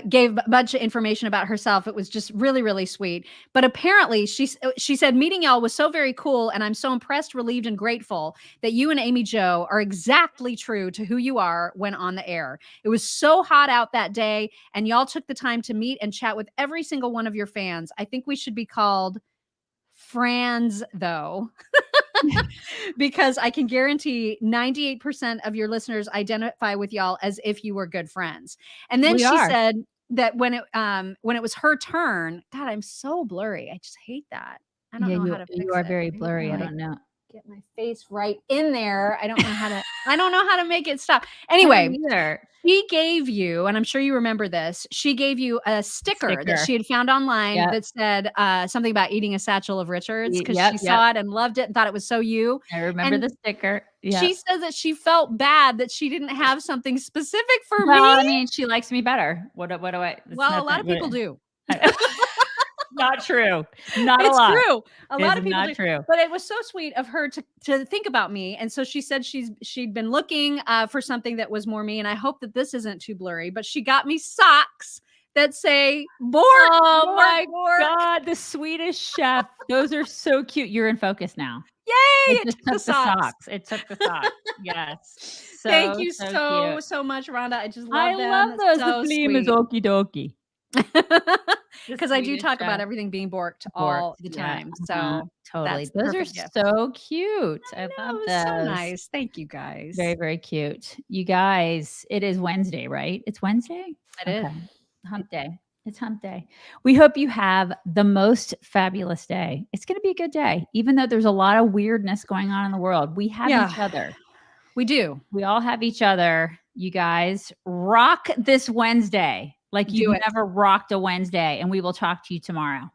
gave a bunch of information about herself. It was just really, really sweet. But apparently she said, meeting y'all was so very cool. And I'm so impressed, relieved, and grateful that you and Amy Jo are exactly true to who you are when on the air. It was so hot out that day. And y'all took the time to meet and chat with every single one of your fans. I think we should be called Frans, though. Because I can guarantee 98% of your listeners identify with y'all as if you were good friends. And then she said that when it was her turn, God, I'm so blurry. I just hate that. I don't know how to fix it. You are very blurry. I don't know. Get my face right in there. I don't know how to make it stop. Anyway, she gave you, and I'm sure you remember this, she gave you a sticker that she had found online that said something about eating a satchel of Richards, because she saw it and loved it and thought it was so you. I remember the sticker. Yeah. She says that she felt bad that she didn't have something specific for me. I mean, she likes me better. What do I? Well, a lot of people do. Not true. Not a it's lot. True. A lot of people not do. True. But it was so sweet of her to think about me. And so she said she'd been looking for something that was more me. And I hope that this isn't too blurry, but she got me socks that say Bork. Oh my God, the Swedish chef. Those are so cute. You're in focus now. Yay! It took the socks. It took the socks. Yes. Thank you so much, Rhonda. I just love them. I love those. So the flame is okie dokie. Because I do talk about everything being borked all the time. So totally. Those are so cute. I love those. So nice. Thank you guys. Very, very cute. You guys, it is Wednesday, right? It's Wednesday? It is. Hump day. It's hump day. We hope you have the most fabulous day. It's going to be a good day, even though there's a lot of weirdness going on in the world. We have each other. We do. We all have each other. You guys rock this Wednesday like you've never rocked a Wednesday, and we will talk to you tomorrow.